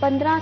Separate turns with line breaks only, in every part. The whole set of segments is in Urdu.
15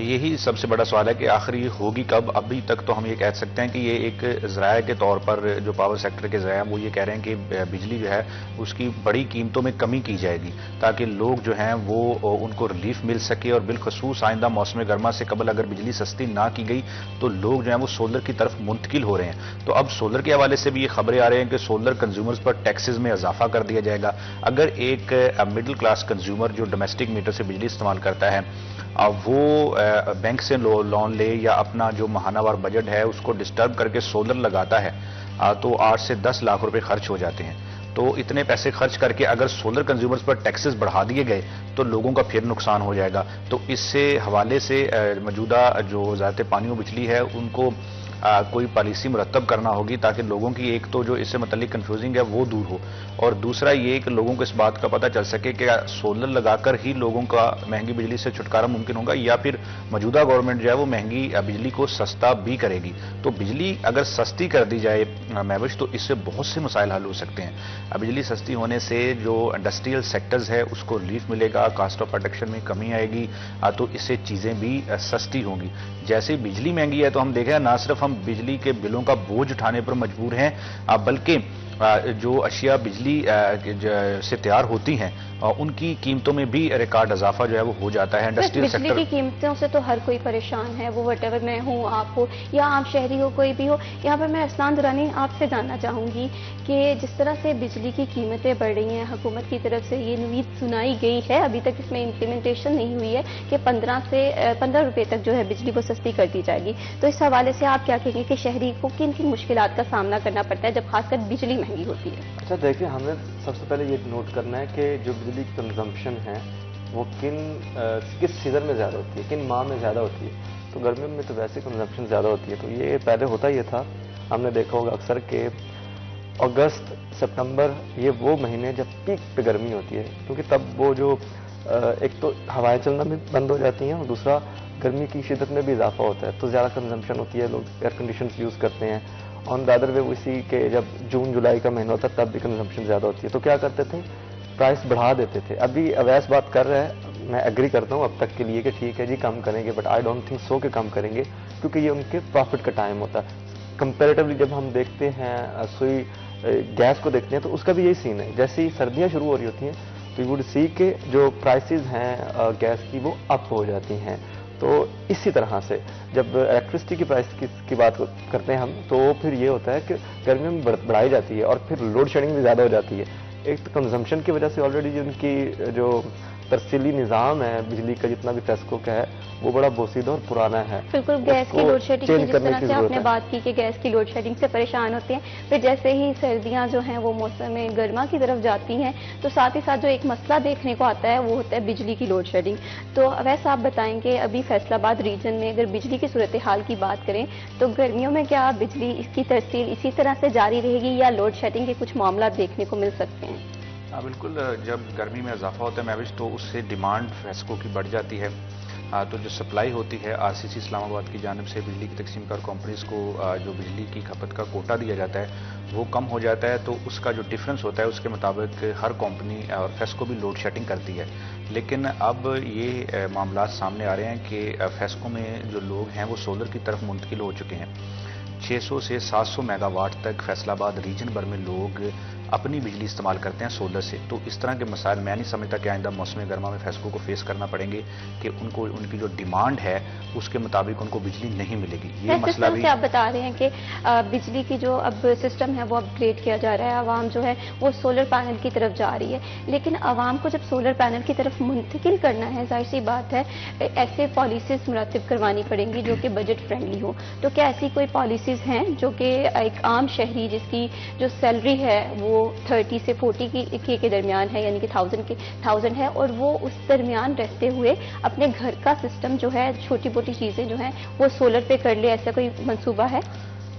یہی سب سے بڑا سوال ہے کہ آخر یہ ہوگی کب. ابھی تک تو ہم یہ کہہ سکتے ہیں کہ یہ ایک ذرائع کے طور پر جو پاور سیکٹر کے ذرائع وہ یہ کہہ رہے ہیں کہ بجلی جو ہے اس کی بڑی قیمتوں میں کمی کی جائے گی تاکہ لوگ جو ہیں وہ ان کو ریلیف مل سکے، اور بالخصوص آئندہ موسم گرما سے قبل اگر بجلی سستی نہ کی گئی تو لوگ جو ہیں وہ سولر کی طرف منتقل ہو رہے ہیں. تو اب سولر کے حوالے سے بھی یہ خبریں آ رہے ہیں کہ سولر کنزیومرز پر ٹیکسز میں اضافہ کر دیا جائے گا. اگر ایک مڈل کلاس کنزیومر جو ڈومیسٹک میٹر سے بجلی استعمال کرتا ہے وہ بینک سے لون لے یا اپنا جو ماہانہ وار بجٹ ہے اس کو ڈسٹرب کر کے سولر لگاتا ہے تو 8 سے 10 لاکھ روپے خرچ ہو جاتے ہیں. تو اتنے پیسے خرچ کر کے اگر سولر کنزیومرز پر ٹیکسز بڑھا دیے گئے تو لوگوں کا پھر نقصان ہو جائے گا. تو اس سے حوالے سے موجودہ جو وزارت پانی و بجلی ہے ان کو کوئی پالیسی مرتب کرنا ہوگی تاکہ لوگوں کی ایک تو جو اس سے متعلق کنفیوزنگ ہے وہ دور ہو، اور دوسرا یہ کہ لوگوں کو اس بات کا پتہ چل سکے کہ سولر لگا کر ہی لوگوں کا مہنگی بجلی سے چھٹکارا ممکن ہوگا، یا پھر موجودہ گورنمنٹ جو ہے وہ مہنگی بجلی کو سستا بھی کرے گی. تو بجلی اگر سستی کر دی جائے مہوش تو اس سے بہت سے مسائل حل ہو سکتے ہیں. بجلی سستی ہونے سے جو انڈسٹریل سیکٹرز ہے اس کو ریلیف ملے گا، کاسٹ آف پروڈکشن میں کمی آئے گی، تو اس سے چیزیں بھی سستی ہوں گی. جیسے بجلی مہنگی ہے تو ہم دیکھیں نہ صرف ہم بجلی کے بلوں کا بوجھ اٹھانے پر مجبور ہیں بلکہ جو اشیاء بجلی سے تیار ہوتی ہیں ان کی قیمتوں میں بھی ریکارڈ اضافہ جو ہے وہ ہو جاتا ہے. انڈسٹریل
بجلی
سیکٹر
کی قیمتوں سے تو ہر کوئی پریشان ہے، وہ وٹ ایور میں ہوں، آپ ہو یا عام شہری ہو، کوئی بھی ہو. یہاں پر میں اسلان درانی آپ سے جاننا چاہوں گی کہ جس طرح سے بجلی کی قیمتیں بڑھ رہی ہیں، حکومت کی طرف سے یہ نوید سنائی گئی ہے، ابھی تک اس میں امپلیمنٹیشن نہیں ہوئی ہے کہ 15 روپے تک جو ہے بجلی کو سستی کر دی جائے گی. تو اس حوالے سے آپ کیا کہیں گے کہ شہری کو کن کن مشکلات کا سامنا کرنا پڑتا ہے جب خاص کر بجلی مہنگی ہوتی ہے؟
اچھا دیکھیں، ہمیں سب سے پہلے یہ نوٹ کرنا ہے کہ جو بجلی کی کنزمپشن ہے وہ کس سیزن میں زیادہ ہوتی ہے، کن ماہ میں زیادہ ہوتی ہے. تو گرمیوں میں تو ویسے کنزمپشن زیادہ ہوتی ہے. تو یہ پہلے ہوتا یہ تھا، ہم نے دیکھا ہوگا اکثر کہ اگست سپتمبر یہ وہ مہینے جب پیک پہ گرمی ہوتی ہے، کیونکہ تب وہ جو ایک تو ہوائیں چلنا بھی بند ہو جاتی ہیں اور دوسرا گرمی کی شدت میں بھی اضافہ ہوتا ہے، تو زیادہ کنزمپشن ہوتی ہے، لوگ ایئر کنڈیشنز یوز کرتے ہیں. آن دا ادر وے اسی کے جب جون جولائی کا مہینہ ہوتا ہے تب بھی کنزمپشن زیادہ ہوتی ہے. تو کیا کرتے تھے، پرائس بڑھا دیتے تھے. ابھی اویس بات کر رہے ہیں، میں ایگری کرتا ہوں اب تک کے لیے کہ ٹھیک ہے جی کم کریں گے، but I don't think so کہ کم کریں گے، کیونکہ یہ ان کے پروفٹ کا ٹائم ہوتا ہے. کمپیریٹیولی جب ہم دیکھتے ہیں سوئی گیس کو دیکھتے ہیں تو اس کا بھی یہی سین ہے. جیسے ہی سردیاں شروع ہو رہی ہوتی ہیں تو یو وڈ سی کہ جو پرائسز ہیں گیس کی وہ اپ ہو جاتی ہیں. تو اسی طرح سے جب الیکٹرسٹی کی پرائس کی بات کرتے ہیں ہم، تو پھر یہ ہوتا ہے کہ گرمیوں میں بڑھائی جاتی ہے اور پھر لوڈ شیڈنگ بھی زیادہ ہو جاتی ہے. ایک تو کنزمپشن کی وجہ سے آلریڈی ان کی جو ترسیلی نظام ہے بجلی کا جتنا بھی فیسکو کا ہے وہ بڑا بوسیدہ اور پرانا ہے.
بالکل گیس کی لوڈ شیڈنگ کی جس طرح سے آپ نے بات کی کہ گیس کی لوڈ شیڈنگ سے پریشان ہوتے ہیں، پھر جیسے ہی سردیاں جو ہیں وہ موسم گرما کی طرف جاتی ہیں تو ساتھ ہی ساتھ جو ایک مسئلہ دیکھنے کو آتا ہے وہ ہوتا ہے بجلی کی لوڈ شیڈنگ. تو ویسے آپ بتائیں کہ ابھی فیصل آباد ریجن میں اگر بجلی کی صورتحال کی بات کریں تو گرمیوں میں کیا بجلی اس کی ترسیل اسی طرح سے جاری رہے گی یا لوڈ شیڈنگ کے کچھ معاملات دیکھنے کو مل سکتے ہیں؟
بالکل، جب گرمی میں اضافہ ہوتا ہے مہوش تو اس سے ڈیمانڈ فیسکو کی بڑھ جاتی ہے. تو جو سپلائی ہوتی ہے RCC اسلام آباد کی جانب سے بجلی کی تقسیم کار کمپنیز کو جو بجلی کی کھپت کا کوٹا دیا جاتا ہے وہ کم ہو جاتا ہے. تو اس کا جو ڈفرنس ہوتا ہے اس کے مطابق ہر کمپنی اور فیسکو بھی لوڈ شیڈنگ کرتی ہے. لیکن اب یہ معاملات سامنے آ رہے ہیں کہ فیسکو میں جو لوگ ہیں وہ سولر کی طرف منتقل ہو چکے ہیں. 600 سے 700 میگا واٹ تک فیصل آباد ریجن بھر میں لوگ اپنی بجلی استعمال کرتے ہیں سولر سے. تو اس طرح کے مسائل میں نہیں سمجھتا کہ آئندہ موسم گرما میں فیسکو کو فیس کرنا پڑیں گے کہ ان کی جو ڈیمانڈ ہے اس کے مطابق ان کو بجلی نہیں ملے گی. یہ مسئلہ بھی
آپ بتا رہے ہیں کہ بجلی کی جو اب سسٹم ہے وہ اپ گریڈ کیا جا رہا ہے، عوام جو ہے وہ سولر پینل کی طرف جا رہی ہے، لیکن عوام کو جب سولر پینل کی طرف منتقل کرنا ہے ظاہر سی بات ہے ایسے پالیسیز مرتب کروانی پڑیں گی جو کہ بجٹ فرینڈلی ہو. تو کیا ایسی کوئی پالیسیز ہیں جو کہ ایک عام شہری جس کی جو سیلری ہے وہ 30 سے 40 کے درمیان ہے، یعنی کہ 1000 ہے، اور وہ اس درمیان رہتے ہوئے اپنے گھر کا سسٹم جو ہے چھوٹی موٹی چیزیں جو ہیں وہ سولر پہ کر لے، ایسا کوئی منصوبہ ہے؟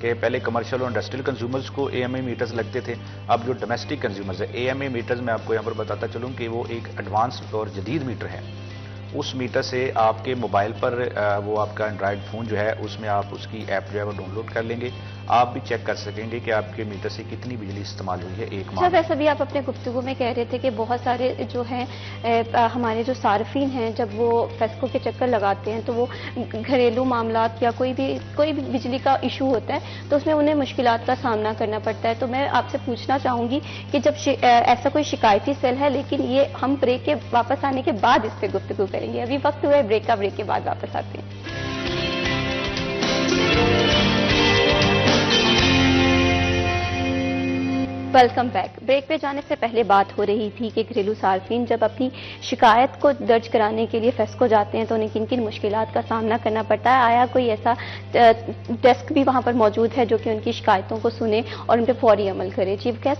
کہ پہلے کمرشل اور انڈسٹریل کنزیومرز کو AMI میٹرز لگتے تھے، اب جو ڈومیسٹک کنزیومرز ہیں AMI میٹرز میں آپ کو یہاں پر بتاتا چلوں کہ وہ ایک ایڈوانس اور جدید میٹر ہے. اس میٹر سے آپ کے موبائل پر وہ آپ کا اینڈرائڈ فون جو ہے اس میں آپ اس کی ایپ جو ہے وہ ڈاؤن لوڈ کر لیں گے. آپ بھی چیک کر سکیں گے کہ آپ کے میٹر سے کتنی بجلی استعمال ہوئی ہے ایک ماہ میں.
ویسے بھی آپ اپنے گفتگو میں کہہ رہے تھے کہ بہت سارے جو ہیں ہمارے جو صارفین ہیں جب وہ فیسکو کے چکر لگاتے ہیں تو وہ گھریلو معاملات یا کوئی بھی بجلی کا ایشو ہوتا ہے تو اس میں انہیں مشکلات کا سامنا کرنا پڑتا ہے. تو میں آپ سے پوچھنا چاہوں گی کہ جب ایسا کوئی شکایتی سیل ہے، لیکن یہ ہم بریک کے واپس آنے کے بعد اس پہ گفتگو کریں گے. ابھی وقت ہوا ہے بریک کا، بریک کے بعد واپس آتے ہیں. Welcome back. بریک پہ جانے سے پہلے بات ہو رہی تھی کہ گھریلو صارفین جب اپنی شکایت کو درج کرانے کے لیے فیسکو جاتے ہیں تو انہیں کن کن مشکلات کا سامنا کرنا پڑتا ہے. آیا کوئی ایسا ڈیسک بھی وہاں پر موجود ہے جو کہ ان کی شکایتوں کو سنے اور ان پہ فوری عمل کرے؟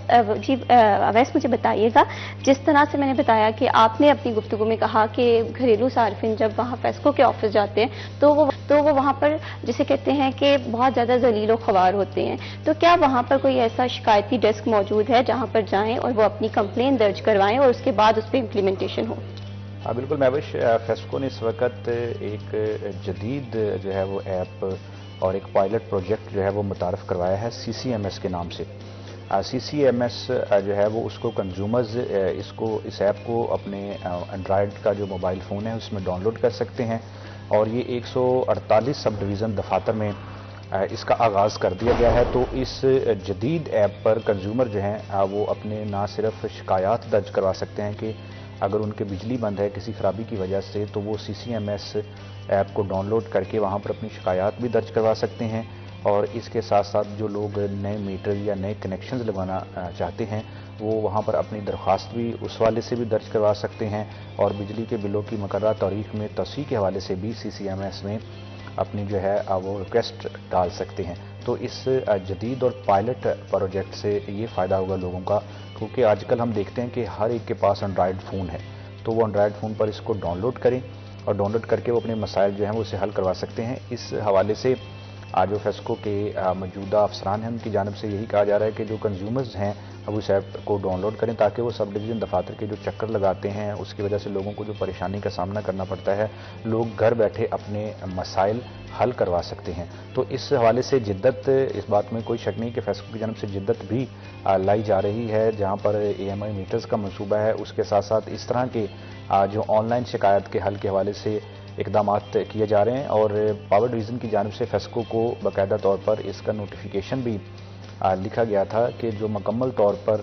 اویس مجھے بتائیے گا، جس طرح سے میں نے بتایا کہ آپ نے اپنی گفتگو میں کہا کہ گھریلو صارفین جب وہاں فیسکو کے آفس جاتے ہیں تو وہ وہاں پر جسے کہتے ہیں کہ بہت زیادہ ذلیل و خوار ہوتے ہیں. تو کیا وہاں پر کوئی ایسا شکایتی ڈیسک موجود ہے جہاں پر جائیں اور وہ اپنی کمپلین درج کروائیں اور اس کے بعد اس پہ امپلیمنٹیشن ہو؟
بالکل محوش، فیسکو نے اس وقت ایک جدید جو ہے وہ ایپ اور ایک پائلٹ پروجیکٹ جو ہے وہ متعارف کروایا ہے CCMS کے نام سے. CCMS جو ہے وہ اس کو کنزیومرز اس ایپ کو اپنے اینڈرائڈ کا جو موبائل فون ہے اس میں ڈاؤن لوڈ کر سکتے ہیں اور یہ 148 سب ڈویژن دفاتر میں اس کا آغاز کر دیا گیا ہے. تو اس جدید ایپ پر کنزیومر جو ہیں وہ اپنے نہ صرف شکایات درج کروا سکتے ہیں کہ اگر ان کے بجلی بند ہے کسی خرابی کی وجہ سے تو وہ CCMS ایپ کو ڈاؤن لوڈ کر کے وہاں پر اپنی شکایات بھی درج کروا سکتے ہیں. اور اس کے ساتھ ساتھ جو لوگ نئے میٹر یا نئے کنیکشنز لگوانا چاہتے ہیں وہ وہاں پر اپنی درخواست بھی اس حوالے سے بھی درج کروا سکتے ہیں اور بجلی کے بلوں کی مقررہ تاریخ میں توسیع کے حوالے سے بھی CCMS میں اپنی جو ہے وہ ریکویسٹ ڈال سکتے ہیں. تو اس جدید اور پائلٹ پروجیکٹ سے یہ فائدہ ہوگا لوگوں کا، کیونکہ آج کل ہم دیکھتے ہیں کہ ہر ایک کے پاس اینڈرائڈ فون ہے تو وہ اینڈرائڈ فون پر اس کو ڈاؤن لوڈ کریں اور ڈاؤن لوڈ کر کے وہ اپنے مسائل جو ہیں وہ اسے حل کروا سکتے ہیں. اس حوالے سے جو فیسکو کے موجودہ افسران ہیں ان کی جانب سے یہی کہا جا رہا ہے کہ جو کنزیومرز ہیں اب اس ایپ کو ڈاؤن لوڈ کریں تاکہ وہ سب ڈویژن دفاتر کے جو چکر لگاتے ہیں اس کی وجہ سے لوگوں کو جو پریشانی کا سامنا کرنا پڑتا ہے لوگ گھر بیٹھے اپنے مسائل حل کروا سکتے ہیں. تو اس حوالے سے جدت، اس بات میں کوئی شک نہیں کہ فیسکو کی جانب سے جدت بھی لائی جا رہی ہے جہاں پر AMI میٹرز کا منصوبہ ہے. اس کے ساتھ ساتھ اس طرح کے جو آن لائن شکایت کے حل کے حوالے سے اقدامات کیے جا رہے ہیں اور پاور ڈویژن کی جانب سے فیسکو کو باقاعدہ طور پر اس کا نوٹیفیکیشن بھی لکھا گیا تھا کہ جو مکمل طور پر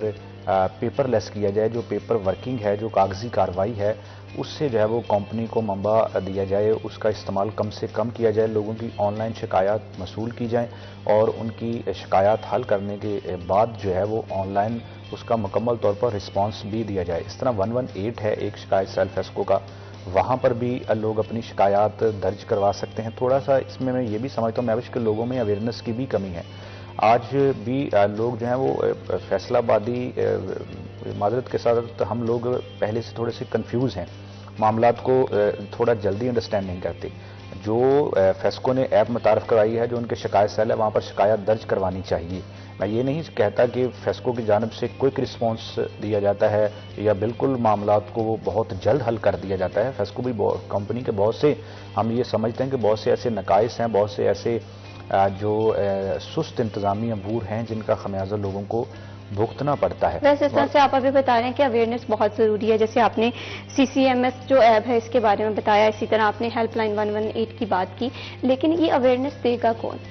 پیپر لیس کیا جائے، جو پیپر ورکنگ ہے، جو کاغذی کارروائی ہے اس سے جو ہے وہ کمپنی کو منبع دیا جائے، اس کا استعمال کم سے کم کیا جائے، لوگوں کی آن لائن شکایات موصول کی جائیں اور ان کی شکایات حل کرنے کے بعد جو ہے وہ آن لائن اس کا مکمل طور پر رسپانس بھی دیا جائے. اس طرح 118 ہے ایک شکایت سیل فیسکو کا، وہاں پر بھی لوگ اپنی شکایات درج کروا سکتے ہیں. تھوڑا سا اس میں یہ بھی سمجھتا ہوں محوش کہ لوگوں میں اویئرنیس کی بھی کمی ہے. آج بھی لوگ جو ہیں وہ فیصل آبادی، معذرت کے ساتھ ہم لوگ پہلے سے تھوڑے سے کنفیوز ہیں، معاملات کو تھوڑا جلدی انڈرسٹینڈ نہیں کرتے. جو فیسکو نے ایپ متعارف کرائی ہے، جو ان کے شکایت سیل ہے وہاں پر شکایت درج کروانی چاہیے. میں یہ نہیں کہتا کہ فیسکو کی جانب سے کوئک رسپانس دیا جاتا ہے یا بالکل معاملات کو وہ بہت جلد حل کر دیا جاتا ہے. فیسکو بھی کمپنی کے بہت سے، ہم یہ سمجھتے ہیں کہ بہت سے ایسے نقائص ہیں، بہت سے ایسے جو سست انتظامی امور ہیں جن کا خمیازہ لوگوں کو بھگتنا پڑتا ہے.
ویسے اس طرح سے آپ ابھی بتا رہے ہیں کہ اویئرنیس بہت ضروری ہے، جیسے آپ نے CCMS جو ایپ ہے اس کے بارے میں بتایا، اسی طرح آپ نے ہیلپ لائن 118 کی بات کی، لیکن یہ اویئرنیس دے گا کون؟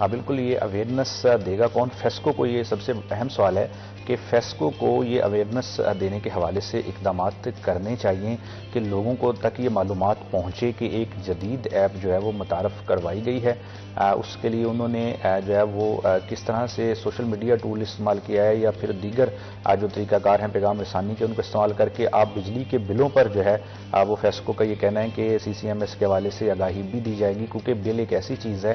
بالکل، یہ اویئرنیس دے گا کون؟ فیسکو کو یہ سب سے اہم سوال ہے کہ فیسکو کو یہ اویئرنیس دینے کے حوالے سے اقدامات کرنے چاہیے کہ لوگوں کو تک یہ معلومات پہنچے کہ ایک جدید ایپ جو ہے وہ متعارف کروائی گئی ہے. اس کے لیے انہوں نے جو ہے وہ کس طرح سے سوشل میڈیا ٹول استعمال کیا ہے یا پھر دیگر جو طریقہ کار ہیں پیغام رسانی کے، ان کو استعمال کر کے آپ بجلی کے بلوں پر جو ہے وہ فیسکو کا یہ کہنا ہے کہ CCMS کے حوالے سے آگاہی بھی دی جائے گی، کیونکہ بل ایک ایسی چیز ہے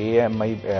AMI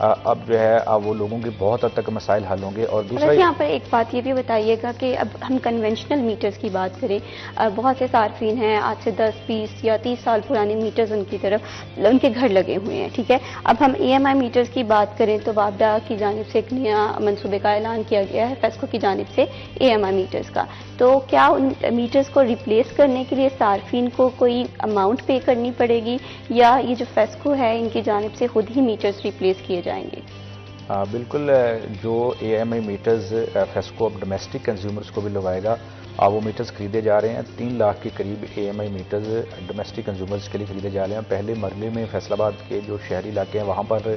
اب جو ہے وہ لوگوں کے بہت حد تک مسائل حل ہوں گے. اور دوسرا
بس یہاں پر ایک بات یہ بھی بتائیے گا کہ اب ہم کنونشنل میٹرز کی بات کریں، بہت سے صارفین ہیں آج سے 10 20 یا 30 سال پرانے میٹرز ان کی طرف ان کے گھر لگے ہوئے ہیں، ٹھیک ہے. اب ہم ای ایم آئی میٹرز کی بات کریں تو وابڈا کی جانب سے ایک نیا منصوبے کا اعلان کیا گیا ہے فیسکو کی جانب سے ای ایم آئی میٹرز کا. تو کیا ان میٹرز کو ریپلیس کرنے کے لیے صارفین کو کوئی اماؤنٹ پے کرنی پڑے گی یا یہ جو فیسکو ہے ان کی جانب سے خود ہی میٹرز ریپلیس کیے جائیں گے؟
بالکل. جو A M I meters FESCO اب ڈومیسٹک کنزیومرز کو بھی لگائے گا. وہ میٹرز خریدے جا رہے ہیں 3 لاکھ کے قریب A M I meters domestic consumers کے لیے خریدے جا رہے ہیں. پہلے مرحلے میں فیصل آباد کے جو شہری علاقے ہیں وہاں پر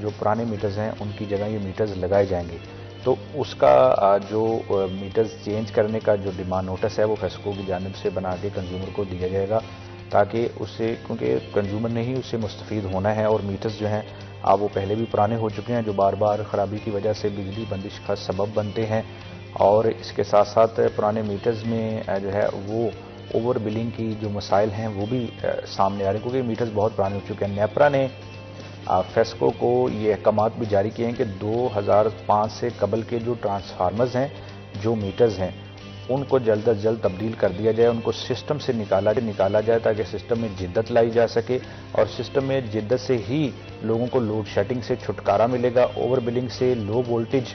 جو پرانے میٹرز ہیں ان کی جگہ یہ میٹرز لگائے جائیں گے. تو اس کا جو میٹرز چینج کرنے کا جو ڈیمانڈ نوٹس ہے وہ فیسکو کی جانب سے بنا کے کنزیومر کو دیا جائے گا تاکہ اس سے، کیونکہ کنزیومر نے ہی اس سے مستفید ہونا ہے. اور میٹرز جو ہیں وہ پہلے بھی پرانے ہو چکے ہیں جو بار بار خرابی کی وجہ سے بجلی بندش کا سبب بنتے ہیں. اور اس کے ساتھ ساتھ پرانے میٹرز میں جو ہے وہ اوور بلنگ کی جو مسائل ہیں وہ بھی سامنے آ رہے ہیں کیونکہ میٹرز بہت پرانے ہو چکے ہیں. نیپرا نے فیسکو کو یہ احکامات بھی جاری کیے ہیں کہ 2005 سے قبل کے جو ٹرانسفارمرز ہیں، جو میٹرز ہیں، ان کو جلد از جلد تبدیل کر دیا جائے، ان کو سسٹم سے نکالا جائے تاکہ سسٹم میں جدت لائی جا سکے. اور سسٹم میں جدت سے ہی لوگوں کو لوڈ شیڈنگ سے چھٹکارا ملے گا، اوور بلنگ سے، لو وولٹیج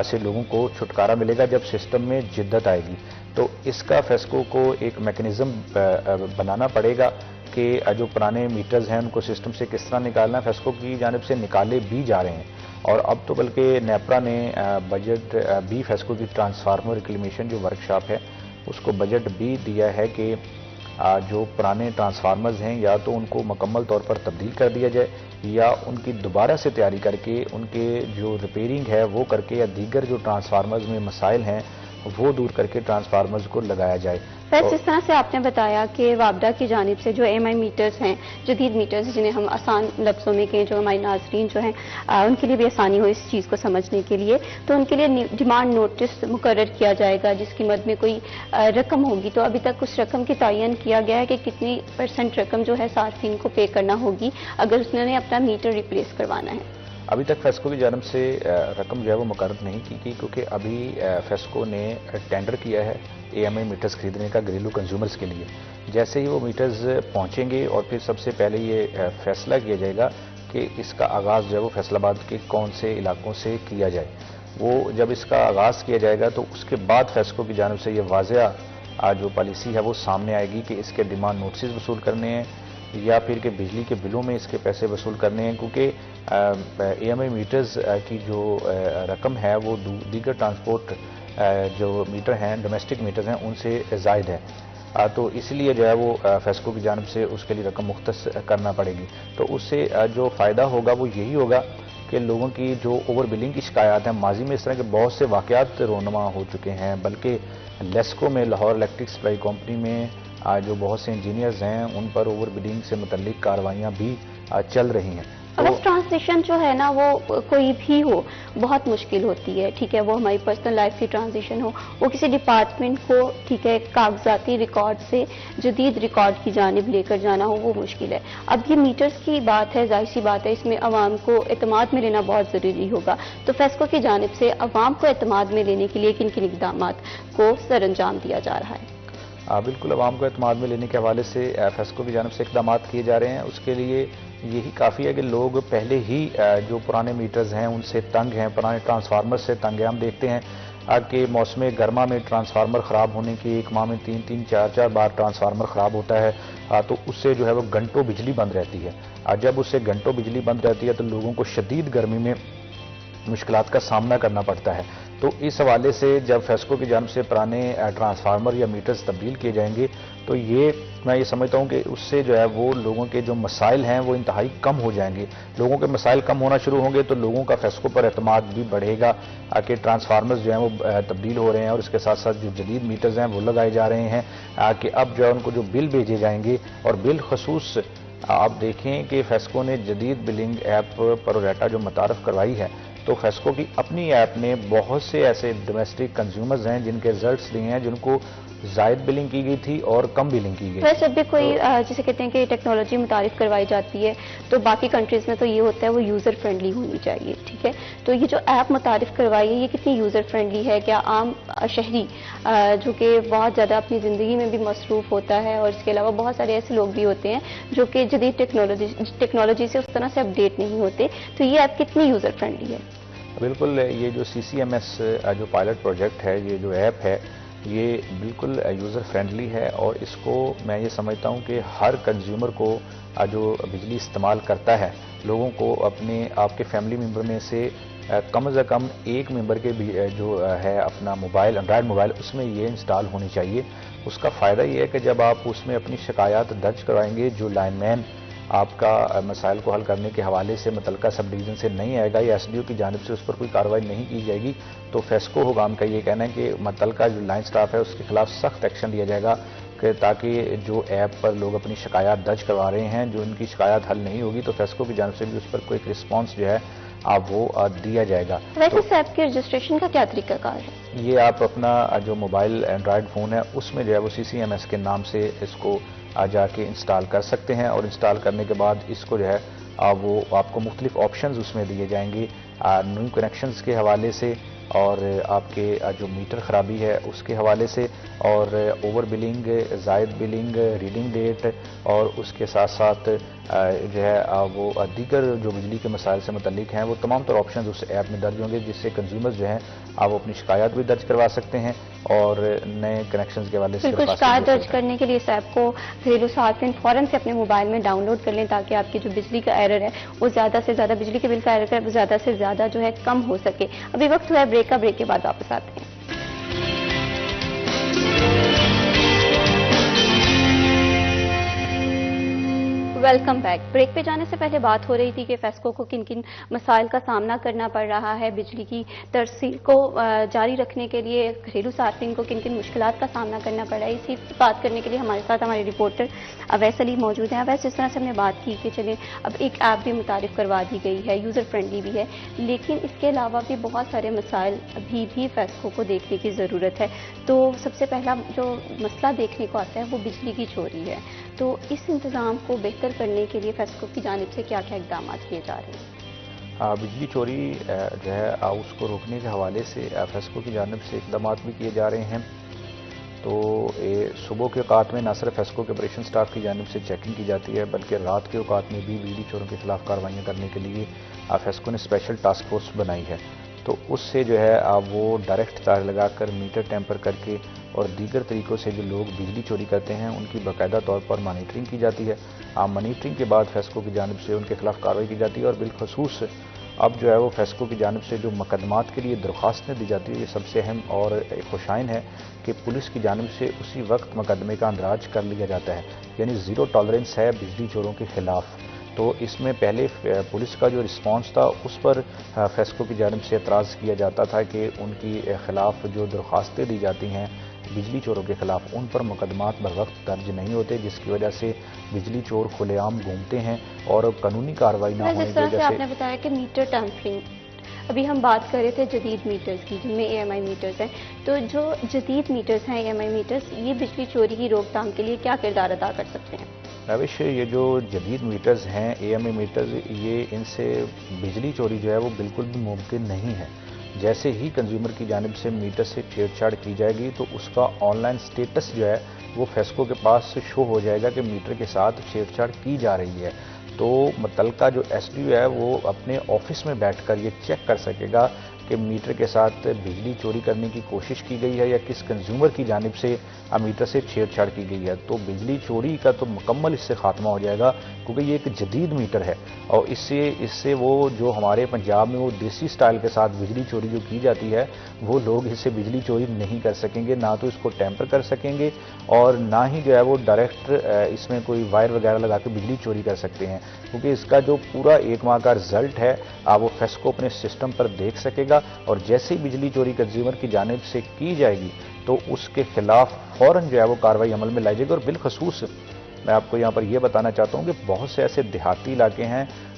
سے لوگوں کو چھٹکارا ملے گا جب سسٹم میں جدت آئے گی. تو اس کا فیسکو کو ایک میکنزم بنانا پڑے گا کہ جو پرانے میٹرز ہیں ان کو سسٹم سے کس طرح نکالنا ہے. فیسکو کی جانب سے نکالے بھی جا رہے ہیں اور اب تو بلکہ نیپرا نے بجٹ بھی فیسکو کی ٹرانسفارمر ریکلیمیشن جو ورکشاپ ہے اس کو بجٹ بھی دیا ہے کہ جو پرانے ٹرانسفارمرز ہیں یا تو ان کو مکمل طور پر تبدیل کر دیا جائے یا ان کی دوبارہ سے تیاری کر کے ان کے جو ریپیرنگ ہے وہ کر کے یا دیگر جو ٹرانسفارمرز میں مسائل ہیں وہ دور کر کے ٹرانسفارمرز کو لگایا جائے.
جس طرح سے آپ نے بتایا کہ وابڈا کی جانب سے جو ایم آئی میٹرز ہیں، جدید میٹرز جنہیں ہم آسان لفظوں میں کہیں، جو ہمارے ناظرین جو ہیں ان کے لیے بھی آسانی ہو اس چیز کو سمجھنے کے لیے، تو ان کے لیے ڈیمانڈ نوٹس مقرر کیا جائے گا جس کی مد میں کوئی رقم ہوگی. تو ابھی تک اس رقم کی تعین کیا گیا ہے کہ کتنی % رقم جو ہے صارفین کو پے کرنا ہوگی اگر اس نے اپنا میٹر ریپلیس کروانا ہے؟
ابھی تک فیسکو کی جانب سے رقم جو ہے وہ مقرر نہیں کی گئی کیونکہ ابھی فیسکو نے ٹینڈر کیا ہے اے ایم آئی میٹرز خریدنے کا گھریلو کنزیومرز کے لیے. جیسے ہی وہ میٹرز پہنچیں گے اور پھر سب سے پہلے یہ فیصلہ کیا جائے گا کہ اس کا آغاز جو ہے وہ فیصل آباد کے کون سے علاقوں سے کیا جائے. وہ جب اس کا آغاز کیا جائے گا تو اس کے بعد فیسکو کی جانب سے یہ واضح جو پالیسی ہے وہ سامنے آئے گی کہ اس کے ڈیمانڈ نوٹسز وصول کرنے ہیں یا پھر کہ بجلی کے بلوں میں اس کے پیسے وصول کرنے ہیں کیونکہ اے ایم آئی میٹرز کی جو رقم ہے وہ دیگر ٹرانسپورٹ جو میٹر ہیں، ڈومیسٹک میٹرز ہیں، ان سے زائد ہے. تو اس لیے جو ہے وہ فیسکو کی جانب سے اس کے لیے رقم مختص کرنا پڑے گی. تو اس سے جو فائدہ ہوگا وہ یہی ہوگا کہ لوگوں کی جو اوور بلنگ کی شکایات ہیں، ماضی میں اس طرح کے بہت سے واقعات رونما ہو چکے ہیں، بلکہ لیسکو میں، لاہور الیکٹرک سپلائی کمپنی میں جو بہت سے انجینئرز ہیں ان پر اوور بلنگ سے متعلق کارروائیاں بھی چل رہی ہیں.
بس ٹرانزیشن جو ہے نا وہ کوئی بھی ہو بہت مشکل ہوتی ہے، ٹھیک ہے، وہ ہماری پرسنل لائف کی ٹرانزیشن ہو، وہ کسی ڈپارٹمنٹ کو، ٹھیک ہے، کاغذاتی ریکارڈ سے جدید ریکارڈ کی جانب لے کر جانا ہو وہ مشکل ہے. اب یہ میٹرز کی بات ہے، ظاہر سی بات ہے، اس میں عوام کو اعتماد میں لینا بہت ضروری ہوگا. تو فیسکو کی جانب سے عوام کو اعتماد میں لینے کے لیے کن کن اقدامات کو سر انجام دیا جا رہا ہے؟
بالکل عوام کو اعتماد میں لینے کے حوالے سے فیسکو کی جانب سے اقدامات کیے جا رہے ہیں. اس کے لیے یہی کافی ہے کہ لوگ پہلے ہی جو پرانے میٹرز ہیں ان سے تنگ ہیں، پرانے ٹرانسفارمر سے تنگ ہیں. ہم دیکھتے ہیں کہ موسم گرما میں ٹرانسفارمر خراب ہونے کی ایک ماہ میں 3 4 بار ٹرانسفارمر خراب ہوتا ہے تو اس سے جو ہے وہ گھنٹوں بجلی بند رہتی ہے. جب اس سے گھنٹوں بجلی بند رہتی ہے تو لوگوں کو شدید گرمی میں مشکلات کا سامنا کرنا پڑتا ہے. تو اس حوالے سے جب فیسکو کی جانب سے پرانے ٹرانسفارمر یا میٹرز تبدیل کیے جائیں گے تو میں یہ سمجھتا ہوں کہ اس سے جو ہے وہ لوگوں کے جو مسائل ہیں وہ انتہائی کم ہو جائیں گے. لوگوں کے مسائل کم ہونا شروع ہوں گے تو لوگوں کا فیسکو پر اعتماد بھی بڑھے گا کہ ٹرانسفارمرز جو ہیں وہ تبدیل ہو رہے ہیں اور اس کے ساتھ ساتھ جو جدید میٹرز ہیں وہ لگائے جا رہے ہیں کہ اب جو ہے ان کو جو بل بھیجے جائیں گے اور بالخصوص آپ دیکھیں کہ فیسکو نے جدید بلنگ ایپ پروریٹا جو متعارف کروائی ہے تو تو فیسکو کی اپنی ایپ نے بہت سے ایسے ڈومیسٹک کنزیومرز ہیں جن کے رزلٹس دیے ہیں جن کو زائد بلنگ کی گئی تھی اور کم بلنگ کی گئی.
ویسے بھی کوئی جسے کہتے ہیں کہ ٹیکنالوجی متعارف کروائی جاتی ہے تو باقی کنٹریز میں تو یہ ہوتا ہے وہ یوزر فرینڈلی ہونی چاہیے, ٹھیک ہے. تو یہ جو ایپ متعارف کروائی ہے یہ کتنی یوزر فرینڈلی ہے؟ کیا عام شہری جو کہ بہت زیادہ اپنی زندگی میں بھی مصروف ہوتا ہے اور اس کے علاوہ بہت سارے ایسے لوگ بھی ہوتے ہیں جو کہ جدید ٹیکنالوجی سے اس طرح سے اپڈیٹ نہیں ہوتے, تو یہ ایپ کتنی یوزر فرینڈلی ہے؟
بالکل, یہ جو CCMS جو پائلٹ پروجیکٹ ہے, یہ جو ایپ ہے, یہ بالکل یوزر فرینڈلی ہے اور اس کو میں یہ سمجھتا ہوں کہ ہر کنزیومر کو جو بجلی استعمال کرتا ہے, لوگوں کو اپنے آپ کے فیملی ممبر میں سے کم از کم ایک ممبر کے جو ہے اپنا موبائل, اینڈرائڈ موبائل, اس میں یہ انسٹال ہونی چاہیے. اس کا فائدہ یہ ہے کہ جب آپ اس میں اپنی شکایات درج کروائیں گے, جو لائن مین آپ کا مسائل کو حل کرنے کے حوالے سے متعلقہ سب ڈویژن سے نہیں آئے گا یا SDO کی جانب سے اس پر کوئی کارروائی نہیں کی جائے گی, تو فیسکو حکام کا یہ کہنا ہے کہ متعلقہ جو لائن سٹاف ہے اس کے خلاف سخت ایکشن لیا جائے گا کہ تاکہ جو ایپ پر لوگ اپنی شکایات درج کروا رہے ہیں, جو ان کی شکایات حل نہیں ہوگی تو فیسکو کی جانب سے بھی اس پر کوئی رسپانس جو ہے آپ وہ دیا جائے گا.
ویسے اس ایپ کے رجسٹریشن کا کیا طریقہ کار ہے؟
یہ آپ اپنا جو موبائل اینڈرائڈ فون ہے اس میں جو ہے وہ CCMS کے نام سے اس کو جا کے انسٹال کر سکتے ہیں, اور انسٹال کرنے کے بعد اس کو جو ہے وہ آپ کو مختلف آپشنز اس میں دیے جائیں گے نیو کنیکشنز کے حوالے سے, اور آپ کے جو میٹر خرابی ہے اس کے حوالے سے, اور اوور بلنگ, زائد بلنگ, ریڈنگ ڈیٹ, اور اس کے ساتھ ساتھ جو ہے وہ دیگر جو بجلی کے مسائل سے متعلق ہیں وہ تمام تر آپشنز اس ایپ میں درج ہوں گے, جس سے کنزیومرز جو ہیں آپ اپنی شکایات بھی درج کروا سکتے ہیں اور نئے کنیکشنز کے حوالے سے
بالکل. شکایت درج کرنے کے لیے اس ایپ کو گھریلو صارفین فوراً سے اپنے موبائل میں ڈاؤن لوڈ کر لیں تاکہ آپ کی جو بجلی کا ایرر ہے وہ زیادہ سے زیادہ, بجلی کے بل کا ایرر ہے وہ زیادہ سے زیادہ جو ہے کم ہو سکے. ابھی وقت ہوا ہے بریک کا, بریک کے بعد واپس آتے ہیں. Welcome back. بریک پہ جانے سے پہلے بات ہو رہی تھی کہ فیسکو کو کن کن مسائل کا سامنا کرنا پڑ رہا ہے, بجلی کی ترسیل کو جاری رکھنے کے لیے گھریلو صارفین کو کن کن مشکلات کا سامنا کرنا پڑ رہا ہے. اسی بات کرنے کے لیے ہمارے ساتھ ہمارے رپورٹر اویس علی موجود ہیں. اویس, جس طرح سے ہم نے بات کی کہ چلیں اب ایک ایپ بھی متعارف کروا دی گئی ہے, یوزر فرینڈلی بھی ہے, لیکن اس کے علاوہ بھی بہت سارے مسائل ابھی بھی فیسکو کو دیکھنے کی ضرورت ہے. تو سب سے پہلا جو مسئلہ دیکھنے کو آتا ہے وہ بجلی کی چوری ہے. تو اس انتظام کو بہتر کرنے کے لیے فیسکو کی جانب سے کیا کیا اقدامات کیے جا رہے ہیں؟
بجلی چوری جو ہے اس کو روکنے کے حوالے سے فیسکو کی جانب سے اقدامات بھی کیے جا رہے ہیں. تو صبح کے اوقات میں نہ صرف فیسکو کے آپریشن سٹاف کی جانب سے چیکنگ کی جاتی ہے بلکہ رات کے اوقات میں بھی بجلی چوروں کے خلاف کارروائیاں کرنے کے لیے فیسکو نے اسپیشل ٹاسک فورس بنائی ہے. تو اس سے جو ہے وہ ڈائریکٹ تار لگا کر میٹر ٹیمپر کر کے اور دیگر طریقوں سے جو لوگ بجلی چوری کرتے ہیں ان کی باقاعدہ طور پر مانیٹرنگ کی جاتی ہے. مانیٹرنگ کے بعد فیسکو کی جانب سے ان کے خلاف کارروائی کی جاتی ہے, اور بالخصوص اب جو ہے وہ فیسکو کی جانب سے جو مقدمات کے لیے درخواستیں دی جاتی ہے, یہ سب سے اہم اور خوشائن ہے کہ پولیس کی جانب سے اسی وقت مقدمے کا اندراج کر لیا جاتا ہے, یعنی زیرو ٹالرنس ہے بجلی چوروں کے خلاف. تو اس میں پہلے پولیس کا جو رسپانس تھا اس پر فیسکو کی جانب سے اعتراض کیا جاتا تھا کہ ان کی خلاف جو درخواستیں دی جاتی ہیں بجلی چوروں کے خلاف ان پر مقدمات بر وقت درج نہیں ہوتے, جس کی وجہ سے بجلی چور کھلے عام گھومتے ہیں اور قانونی کارروائی نہ ہونے کی وجہ سے.
آپ نے بتایا کہ میٹر ٹیمپرنگ, ابھی ہم بات کر رہے تھے جدید میٹرز کی جن میں AMI میٹرز ہیں, تو جو جدید میٹرز ہیں AMI میٹرز یہ بجلی چوری کی روک تھام کے لیے کیا کردار ادا کر سکتے ہیں؟
روش, یہ جو جدید میٹرز ہیں AMI میٹرز, یہ ان سے بجلی چوری جو ہے وہ بالکل بھی ممکن نہیں ہے. جیسے ہی کنزیومر کی جانب سے میٹر سے چھیڑ چھاڑ کی جائے گی تو اس کا آن لائن سٹیٹس جو ہے وہ فیسکو کے پاس شو ہو جائے گا کہ میٹر کے ساتھ چھیڑ چھاڑ کی جا رہی ہے. تو متعلقہ جو SDO ہے وہ اپنے آفس میں بیٹھ کر یہ چیک کر سکے گا کہ میٹر کے ساتھ بجلی چوری کرنے کی کوشش کی گئی ہے یا کس کنزیومر کی جانب سے میٹر سے چھیڑ چھاڑ کی گئی ہے. تو بجلی چوری کا تو مکمل اس سے خاتمہ ہو جائے گا, کیونکہ یہ ایک جدید میٹر ہے اور اس سے وہ جو ہمارے پنجاب میں وہ دیسی سٹائل کے ساتھ بجلی چوری جو کی جاتی ہے وہ لوگ اس سے بجلی چوری نہیں کر سکیں گے, نہ تو اس کو ٹیمپر کر سکیں گے اور نہ ہی جو ہے وہ ڈائریکٹ اس میں کوئی وائر وغیرہ لگا کے بجلی چوری کر سکتے ہیں, کیونکہ اس کا جو پورا ایک ماہ کا رزلٹ ہے وہ فیسکو اپنے سسٹم پر دیکھ سکے گا, اور جیسے ہی بجلی چوری کنزیومر کی جانب سے کی جائے گی تو اس کے خلاف فوراً جو ہے وہ کارروائی عمل میں لائی جائے گی. اور بالخصوص میں آپ کو یہاں پر یہ بتانا چاہتا ہوں کہ بہت سے ایسے دیہاتی علاقے ہیں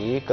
1